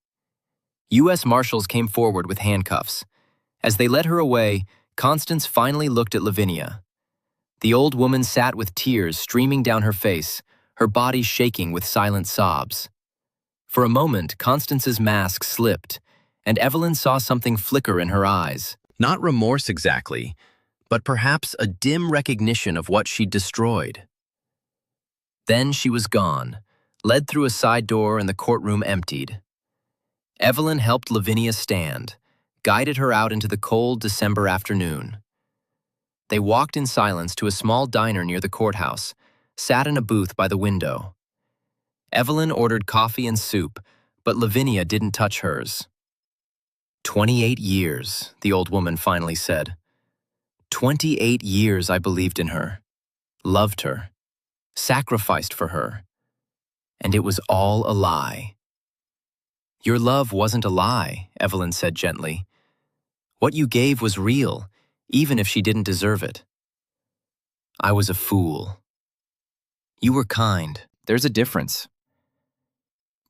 U.S. Marshals came forward with handcuffs. As they led her away, Constance finally looked at Lavinia. The old woman sat with tears streaming down her face, her body shaking with silent sobs. For a moment, Constance's mask slipped, and Evelyn saw something flicker in her eyes. Not remorse exactly, but perhaps a dim recognition of what she'd destroyed. Then she was gone, led through a side door and the courtroom emptied. Evelyn helped Lavinia stand, guided her out into the cold December afternoon. They walked in silence to a small diner near the courthouse, sat in a booth by the window. Evelyn ordered coffee and soup, but Lavinia didn't touch hers. 28 years, the old woman finally said. 28 years I believed in her, loved her, sacrificed for her, and it was all a lie. Your love wasn't a lie, Evelyn said gently. What you gave was real, even if she didn't deserve it. I was a fool. You were kind. There's a difference.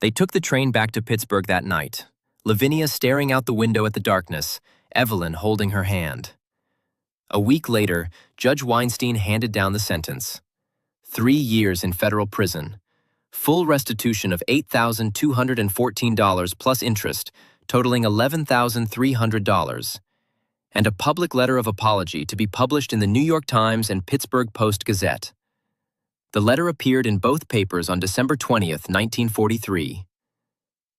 They took the train back to Pittsburgh that night, Lavinia staring out the window at the darkness, Evelyn holding her hand. A week later, Judge Weinstein handed down the sentence. 3 years in federal prison, full restitution of $8,214 plus interest, totaling $11,300, and a public letter of apology to be published in the New York Times and Pittsburgh Post-Gazette. The letter appeared in both papers on December 20th, 1943.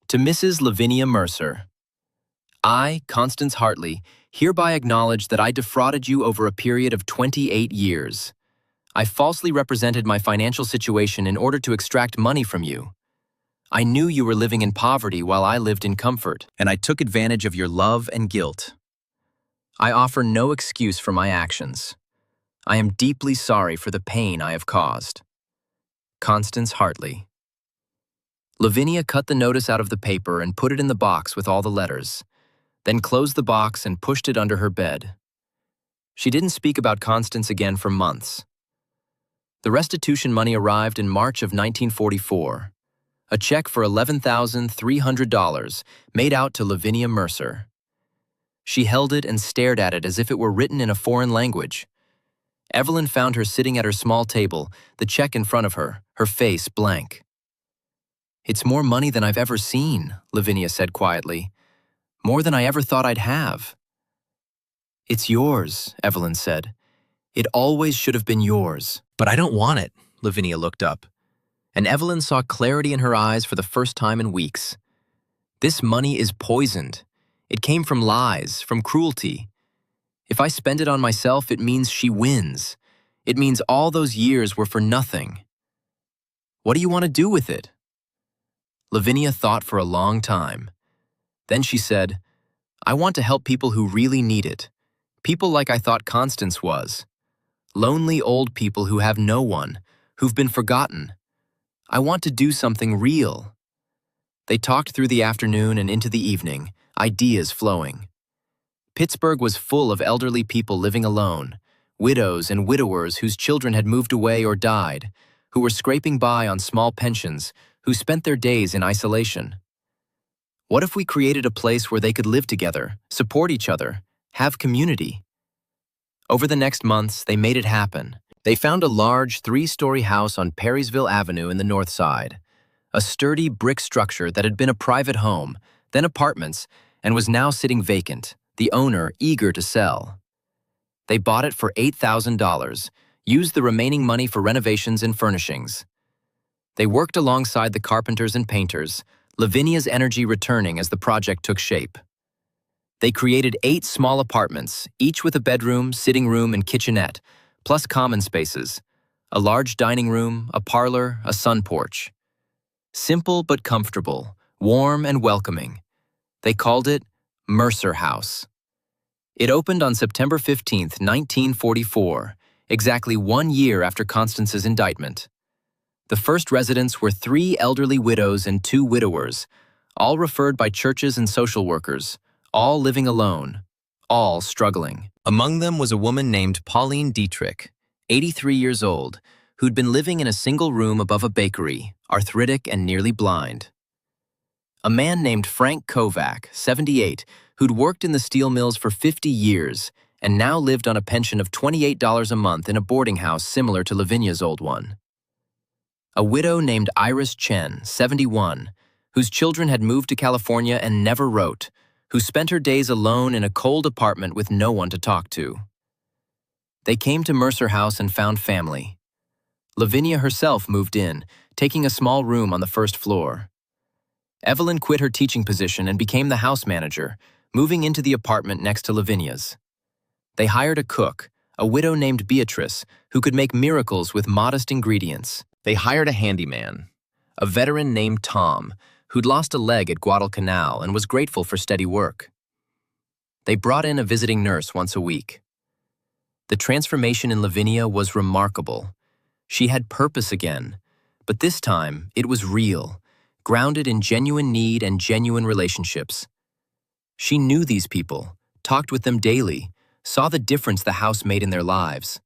To Mrs. Lavinia Mercer, I, Constance Hartley, hereby acknowledge that I defrauded you over a period of 28 years. I falsely represented my financial situation in order to extract money from you. I knew you were living in poverty while I lived in comfort, and I took advantage of your love and guilt. I offer no excuse for my actions. I am deeply sorry for the pain I have caused. Constance Hartley. Lavinia cut the notice out of the paper and put it in the box with all the letters, then closed the box and pushed it under her bed. She didn't speak about Constance again for months. The restitution money arrived in March of 1944, a check for $11,300 made out to Lavinia Mercer. She held it and stared at it as if it were written in a foreign language. Evelyn found her sitting at her small table, the check in front of her, her face blank. It's more money than I've ever seen, Lavinia said quietly. More than I ever thought I'd have. It's yours, Evelyn said. It always should have been yours. But I don't want it, Lavinia looked up. And Evelyn saw clarity in her eyes for the first time in weeks. This money is poisoned. It came from lies, from cruelty. If I spend it on myself, it means she wins. It means all those years were for nothing. What do you want to do with it? Lavinia thought for a long time. Then she said, I want to help people who really need it. People like I thought Constance was. Lonely old people who have no one, who've been forgotten. I want to do something real. They talked through the afternoon and into the evening, ideas flowing. Pittsburgh was full of elderly people living alone, widows and widowers whose children had moved away or died, who were scraping by on small pensions, who spent their days in isolation. What if we created a place where they could live together, support each other, have community? Over the next months, they made it happen. They found a large 3-story house on Perrysville Avenue in the north side, a sturdy brick structure that had been a private home, then apartments, and was now sitting vacant, the owner eager to sell. They bought it for $8,000, used the remaining money for renovations and furnishings. They worked alongside the carpenters and painters, Lavinia's energy returning as the project took shape. They created 8 small apartments, each with a bedroom, sitting room, and kitchenette, plus common spaces, a large dining room, a parlor, a sun porch. Simple but comfortable, warm and welcoming. They called it Mercer House. It opened on September 15, 1944, exactly 1 year after Constance's indictment. The first residents were 3 elderly widows and 2 widowers, all referred by churches and social workers, all living alone, all struggling. Among them was a woman named Pauline Dietrich, 83 years old, who'd been living in a single room above a bakery, arthritic and nearly blind. A man named Frank Kovac, 78, who'd worked in the steel mills for 50 years and now lived on a pension of $28 a month in a boarding house similar to Lavinia's old one. A widow named Iris Chen, 71, whose children had moved to California and never wrote, who spent her days alone in a cold apartment with no one to talk to. They came to Mercer House and found family. Lavinia herself moved in, taking a small room on the first floor. Evelyn quit her teaching position and became the house manager, moving into the apartment next to Lavinia's. They hired a cook, a widow named Beatrice, who could make miracles with modest ingredients. They hired a handyman, a veteran named Tom, who'd lost a leg at Guadalcanal and was grateful for steady work. They brought in a visiting nurse once a week. The transformation in Lavinia was remarkable. She had purpose again, but this time it was real, grounded in genuine need and genuine relationships. She knew these people, talked with them daily, saw the difference the house made in their lives.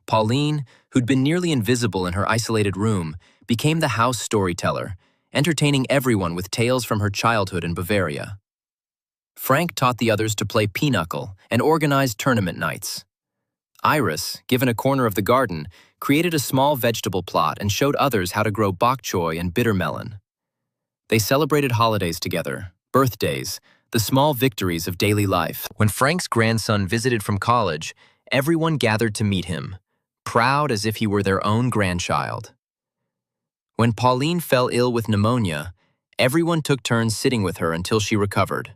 Pauline, who'd been nearly invisible in her isolated room, became the house storyteller, entertaining everyone with tales from her childhood in Bavaria. Frank taught the others to play pinochle and organized tournament nights. Iris, given a corner of the garden, created a small vegetable plot and showed others how to grow bok choy and bitter melon. They celebrated holidays together, birthdays, the small victories of daily life. When Frank's grandson visited from college, everyone gathered to meet him, proud as if he were their own grandchild. When Pauline fell ill with pneumonia, everyone took turns sitting with her until she recovered.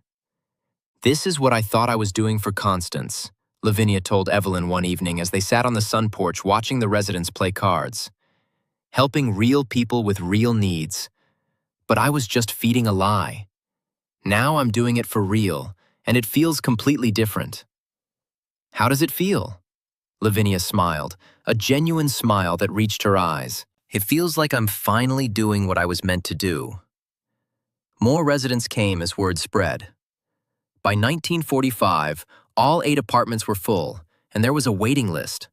"This is what I thought I was doing for Constance," Lavinia told Evelyn one evening as they sat on the sun porch watching the residents play cards. "Helping real people with real needs. But I was just feeding a lie. Now I'm doing it for real, and it feels completely different." "How does it feel?" Lavinia smiled, a genuine smile that reached her eyes. "It feels like I'm finally doing what I was meant to do." More residents came as word spread. By 1945, all 8 apartments were full, and there was a waiting list.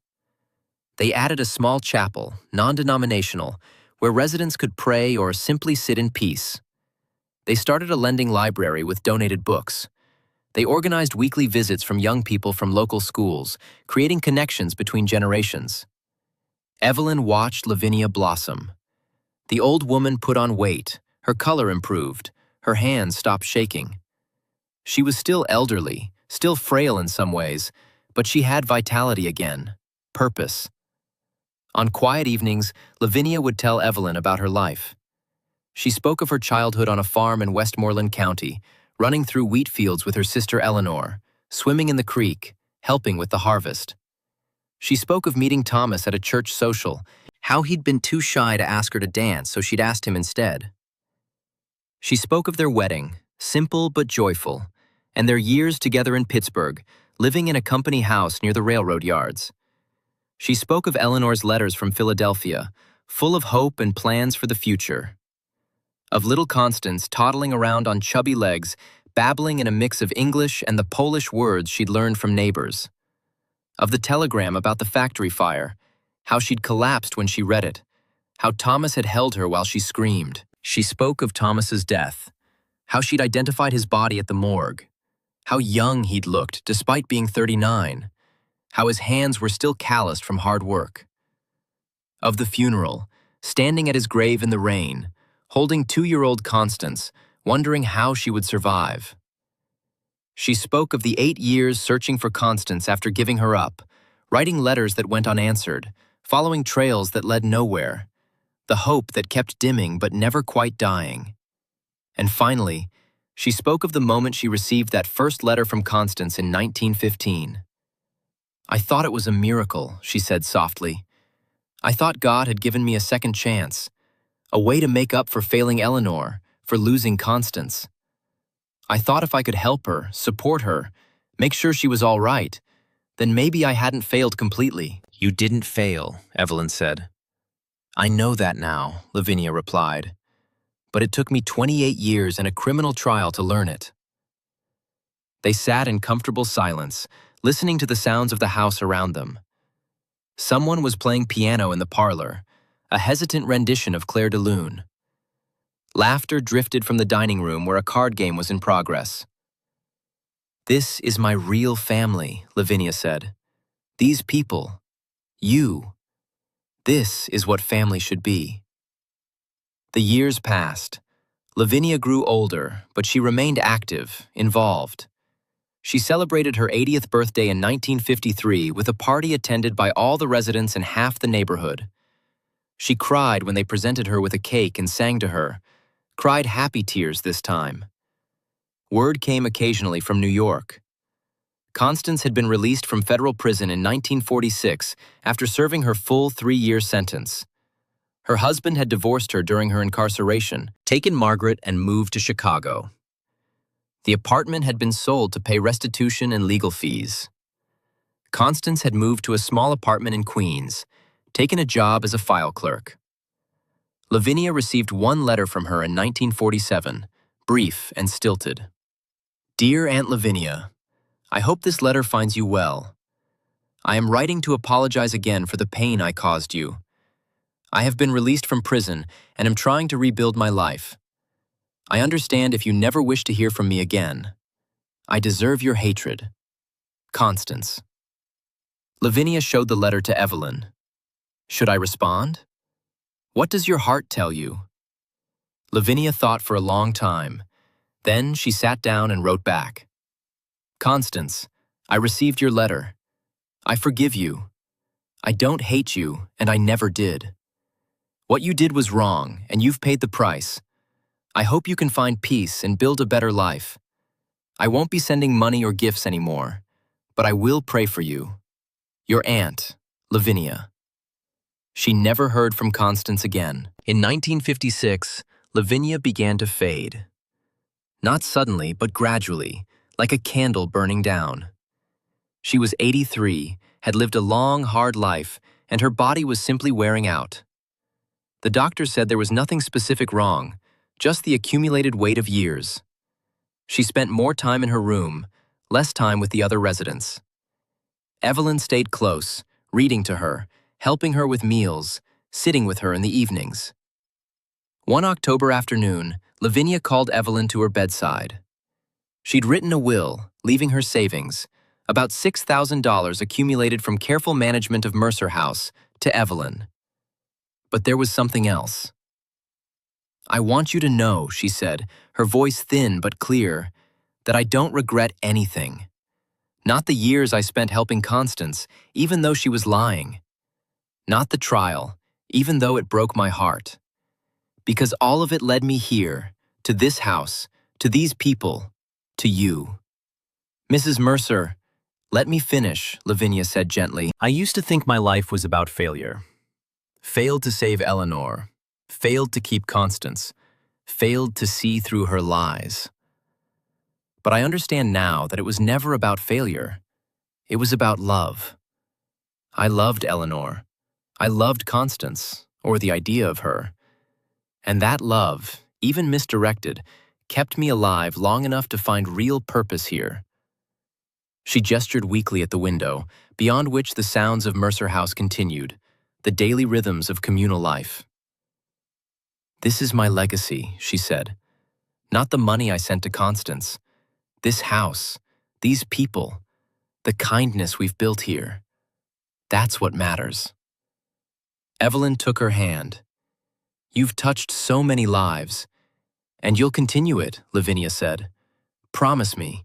They added a small chapel, non-denominational, where residents could pray or simply sit in peace. They started a lending library with donated books. They organized weekly visits from young people from local schools, creating connections between generations. Evelyn watched Lavinia blossom. The old woman put on weight, her color improved, her hands stopped shaking. She was still elderly, still frail in some ways, but she had vitality again, purpose. On quiet evenings, Lavinia would tell Evelyn about her life. She spoke of her childhood on a farm in Westmoreland County, running through wheat fields with her sister Eleanor, swimming in the creek, helping with the harvest. She spoke of meeting Thomas at a church social, how he'd been too shy to ask her to dance, so she'd asked him instead. She spoke of their wedding, simple but joyful, and their years together in Pittsburgh, living in a company house near the railroad yards. She spoke of Eleanor's letters from Philadelphia, full of hope and plans for the future. Of little Constance toddling around on chubby legs, babbling in a mix of English and the Polish words she'd learned from neighbors. Of the telegram about the factory fire, how she'd collapsed when she read it, how Thomas had held her while she screamed. She spoke of Thomas's death, how she'd identified his body at the morgue, how young he'd looked despite being 39, how his hands were still calloused from hard work. Of the funeral, standing at his grave in the rain, holding 2-year-old Constance, wondering how she would survive. She spoke of the 8 years searching for Constance after giving her up, writing letters that went unanswered, following trails that led nowhere, the hope that kept dimming but never quite dying. And finally, she spoke of the moment she received that first letter from Constance in 1915. "I thought it was a miracle," she said softly. "I thought God had given me a second chance, a way to make up for failing Eleanor, for losing Constance. I thought if I could help her, support her, make sure she was all right, then maybe I hadn't failed completely." "You didn't fail," Evelyn said. "I know that now," Lavinia replied. "But it took me 28 years and a criminal trial to learn it." They sat in comfortable silence, listening to the sounds of the house around them. Someone was playing piano in the parlor, a hesitant rendition of Clair de Lune. Laughter drifted from the dining room where a card game was in progress. "This is my real family," Lavinia said. "These people. You. This is what family should be." The years passed. Lavinia grew older, but she remained active, involved. She celebrated her 80th birthday in 1953 with a party attended by all the residents in half the neighborhood. She cried when they presented her with a cake and sang to her, cried happy tears this time. Word came occasionally from New York. Constance had been released from federal prison in 1946 after serving her full 3-year sentence. Her husband had divorced her during her incarceration, taken Margaret, and moved to Chicago. The apartment had been sold to pay restitution and legal fees. Constance had moved to a small apartment in Queens, taken a job as a file clerk. Lavinia received one letter from her in 1947, brief and stilted. "Dear Aunt Lavinia, I hope this letter finds you well. I am writing to apologize again for the pain I caused you. I have been released from prison and am trying to rebuild my life. I understand if you never wish to hear from me again. I deserve your hatred. Constance." Lavinia showed the letter to Evelyn. "Should I respond? What does your heart tell you?" Lavinia thought for a long time. Then she sat down and wrote back. "Constance, I received your letter. I forgive you. I don't hate you, and I never did. What you did was wrong, and you've paid the price. I hope you can find peace and build a better life. I won't be sending money or gifts anymore, but I will pray for you. Your aunt, Lavinia." She never heard from Constance again. In 1956, Lavinia began to fade. Not suddenly, but gradually, like a candle burning down. She was 83, had lived a long, hard life, and her body was simply wearing out. The doctor said there was nothing specific wrong, just the accumulated weight of years. She spent more time in her room, less time with the other residents. Evelyn stayed close, reading to her, helping her with meals, sitting with her in the evenings. One October afternoon, Lavinia called Evelyn to her bedside. She'd written a will, leaving her savings, about $6,000 accumulated from careful management of Mercer House, to Evelyn. But there was something else. "I want you to know," she said, her voice thin but clear, "that I don't regret anything. Not the years I spent helping Constance, even though she was lying. Not the trial, even though it broke my heart. Because all of it led me here, to this house, to these people, to you. Mrs. Mercer," "Let me finish," Lavinia said gently. "I used to think my life was about failure. Failed to save Eleanor. Failed to keep Constance. Failed to see through her lies. But I understand now that it was never about failure. It was about love. I loved Eleanor. I loved Constance, or the idea of her. And that love, even misdirected, kept me alive long enough to find real purpose here." She gestured weakly at the window, beyond which the sounds of Mercer House continued, the daily rhythms of communal life. "This is my legacy," she said. "Not the money I sent to Constance. This house, these people, the kindness we've built here. That's what matters." Evelyn took her hand. "You've touched so many lives, and you'll continue it," Lavinia said. "Promise me.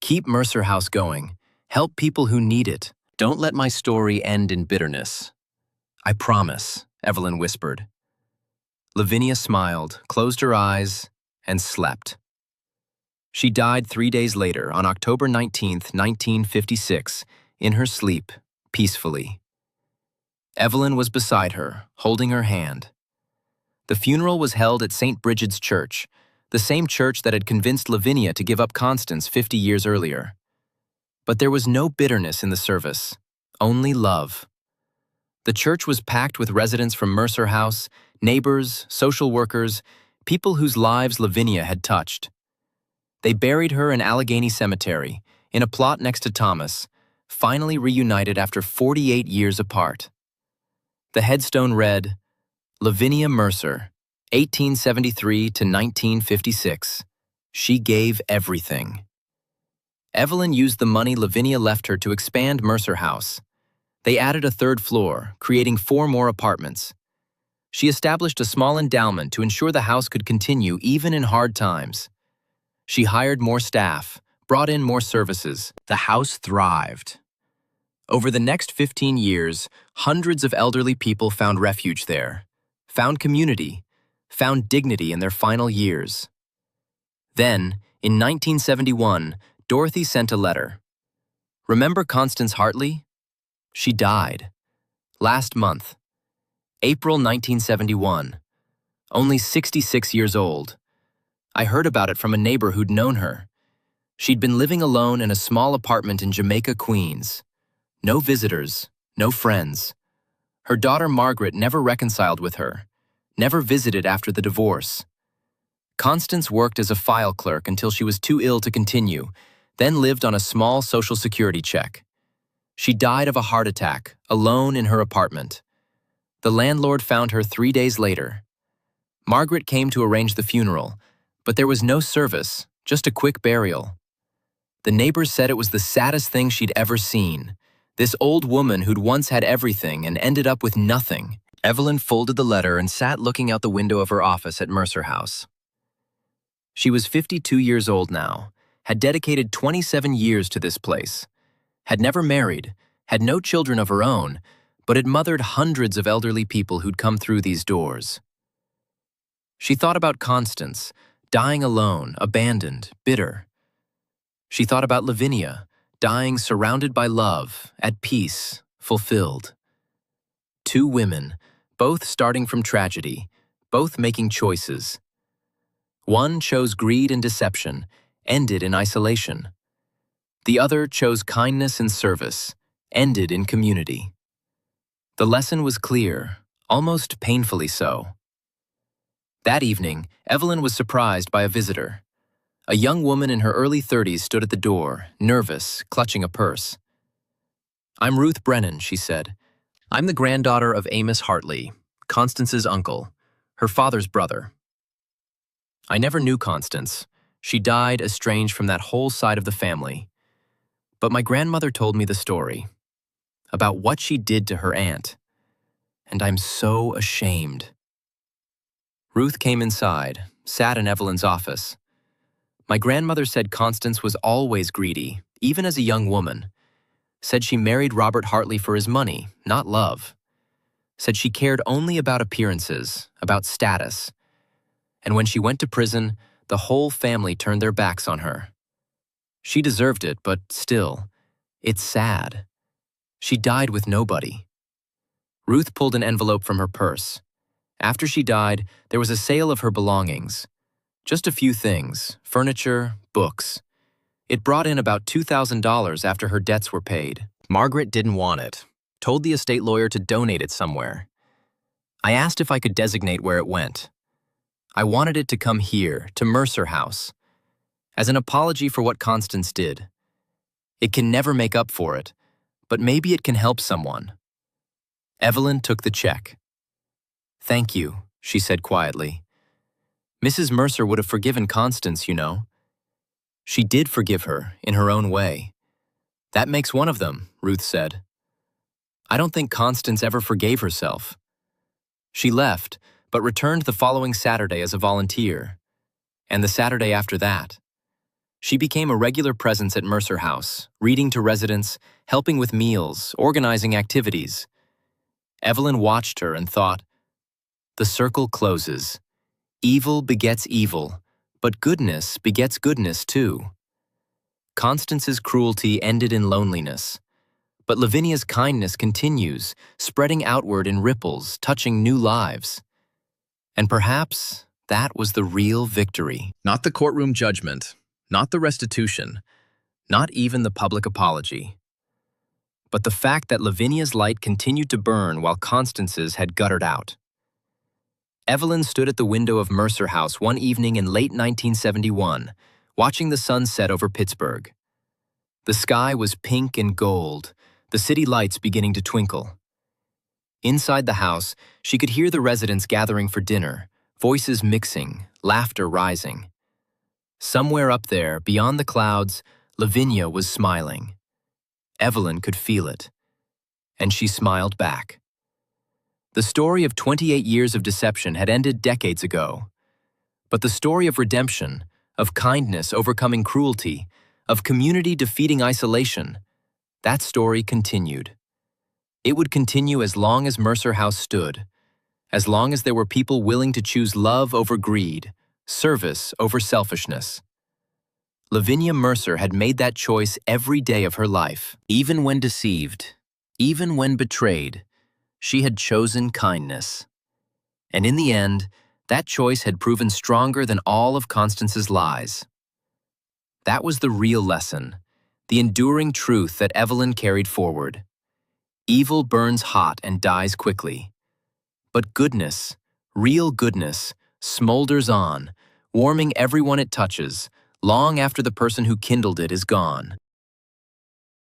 Keep Mercer House going. Help people who need it. Don't let my story end in bitterness." "I promise," Evelyn whispered. Lavinia smiled, closed her eyes, and slept. She died 3 days later, on October 19th, 1956, in her sleep, peacefully. Evelyn was beside her, holding her hand. The funeral was held at St. Bridget's Church, the same church that had convinced Lavinia to give up Constance 50 years earlier. But there was no bitterness in the service, only love. The church was packed with residents from Mercer House, neighbors, social workers, people whose lives Lavinia had touched. They buried her in Allegheny Cemetery, in a plot next to Thomas, finally reunited after 48 years apart. The headstone read, "Lavinia Mercer, 1873 to 1956. She gave everything." Evelyn used the money Lavinia left her to expand Mercer House. They added a third floor, creating 4 more apartments. She established a small endowment to ensure the house could continue even in hard times. She hired more staff, brought in more services. The house thrived. Over the next 15 years, hundreds of elderly people found refuge there, found community, found dignity in their final years. Then, in 1971, Dorothy sent a letter. "Remember Constance Hartley? She died. Last month. April 1971. Only 66 years old. I heard about it from a neighbor who'd known her. She'd been living alone in a small apartment in Jamaica, Queens. No visitors, no friends. Her daughter Margaret never reconciled with her, never visited after the divorce. Constance worked as a file clerk until she was too ill to continue, then lived on a small Social Security check. She died of a heart attack, alone in her apartment. The landlord found her 3 days later. Margaret came to arrange the funeral, but there was no service, just a quick burial. The neighbors said it was the saddest thing she'd ever seen. This old woman who'd once had everything and ended up with nothing. Evelyn folded the letter and sat looking out the window of her office at Mercer House. She was 52 years old now, had dedicated 27 years to this place, had never married, had no children of her own, but had mothered hundreds of elderly people who'd come through these doors. She thought about Constance, dying alone, abandoned, bitter. She thought about Lavinia, dying surrounded by love, at peace, fulfilled. 2 women, both starting from tragedy, both making choices. One chose greed and deception, ended in isolation. The other chose kindness and service, ended in community. The lesson was clear, almost painfully so. That evening, Evelyn was surprised by a visitor. A young woman in her early 30s stood at the door, nervous, clutching a purse. "I'm Ruth Brennan," she said. "I'm the granddaughter of Amos Hartley, Constance's uncle, her father's brother. I never knew Constance. She died estranged from that whole side of the family. But my grandmother told me the story, about what she did to her aunt. And I'm so ashamed." Ruth came inside, sat in Evelyn's office. "My grandmother said Constance was always greedy, even as a young woman. Said she married Robert Hartley for his money, not love. Said she cared only about appearances, about status. And when she went to prison, the whole family turned their backs on her. She deserved it, but still, It's sad. She died with nobody. Ruth pulled an envelope from her purse. After she died, there was a sale of her belongings. Just a few things, furniture, books. It brought in about $2,000 after her debts were paid. Margaret didn't want it, told the estate lawyer to donate it somewhere. I asked if I could designate where it went. I wanted it to come here, to Mercer House, as an apology for what Constance did. It can never make up for it, but maybe it can help someone. Evelyn took the check. "Thank you," she said quietly. "Mrs. Mercer would have forgiven Constance, you know." "She did forgive her, in her own way. That makes one of them," Ruth said. "I don't think Constance ever forgave herself." She left, but returned the following Saturday as a volunteer, and the Saturday after that. She became a regular presence at Mercer House, reading to residents, helping with meals, organizing activities. Evelyn watched her and thought, "The circle closes. Evil begets evil, but goodness begets goodness too." Constance's cruelty ended in loneliness, but Lavinia's kindness continues, spreading outward in ripples, touching new lives. And perhaps that was the real victory. Not the courtroom judgment, not the restitution, not even the public apology, but the fact that Lavinia's light continued to burn while Constance's had guttered out. Evelyn stood at the window of Mercer House one evening in late 1971, watching the sun set over Pittsburgh. The sky was pink and gold, the city lights beginning to twinkle. Inside the house, she could hear the residents gathering for dinner, voices mixing, laughter rising. Somewhere up there, beyond the clouds, Lavinia was smiling. Evelyn could feel it, and she smiled back. The story of 28 years of deception had ended decades ago. But the story of redemption, of kindness overcoming cruelty, of community defeating isolation, that story continued. It would continue as long as Mercer House stood, as long as there were people willing to choose love over greed, service over selfishness. Lavinia Mercer had made that choice every day of her life. Even when deceived, even when betrayed, she had chosen kindness. And in the end, that choice had proven stronger than all of Constance's lies. That was the real lesson, the enduring truth that Evelyn carried forward. Evil burns hot and dies quickly. But goodness, real goodness, smolders on, warming everyone it touches, long after the person who kindled it is gone.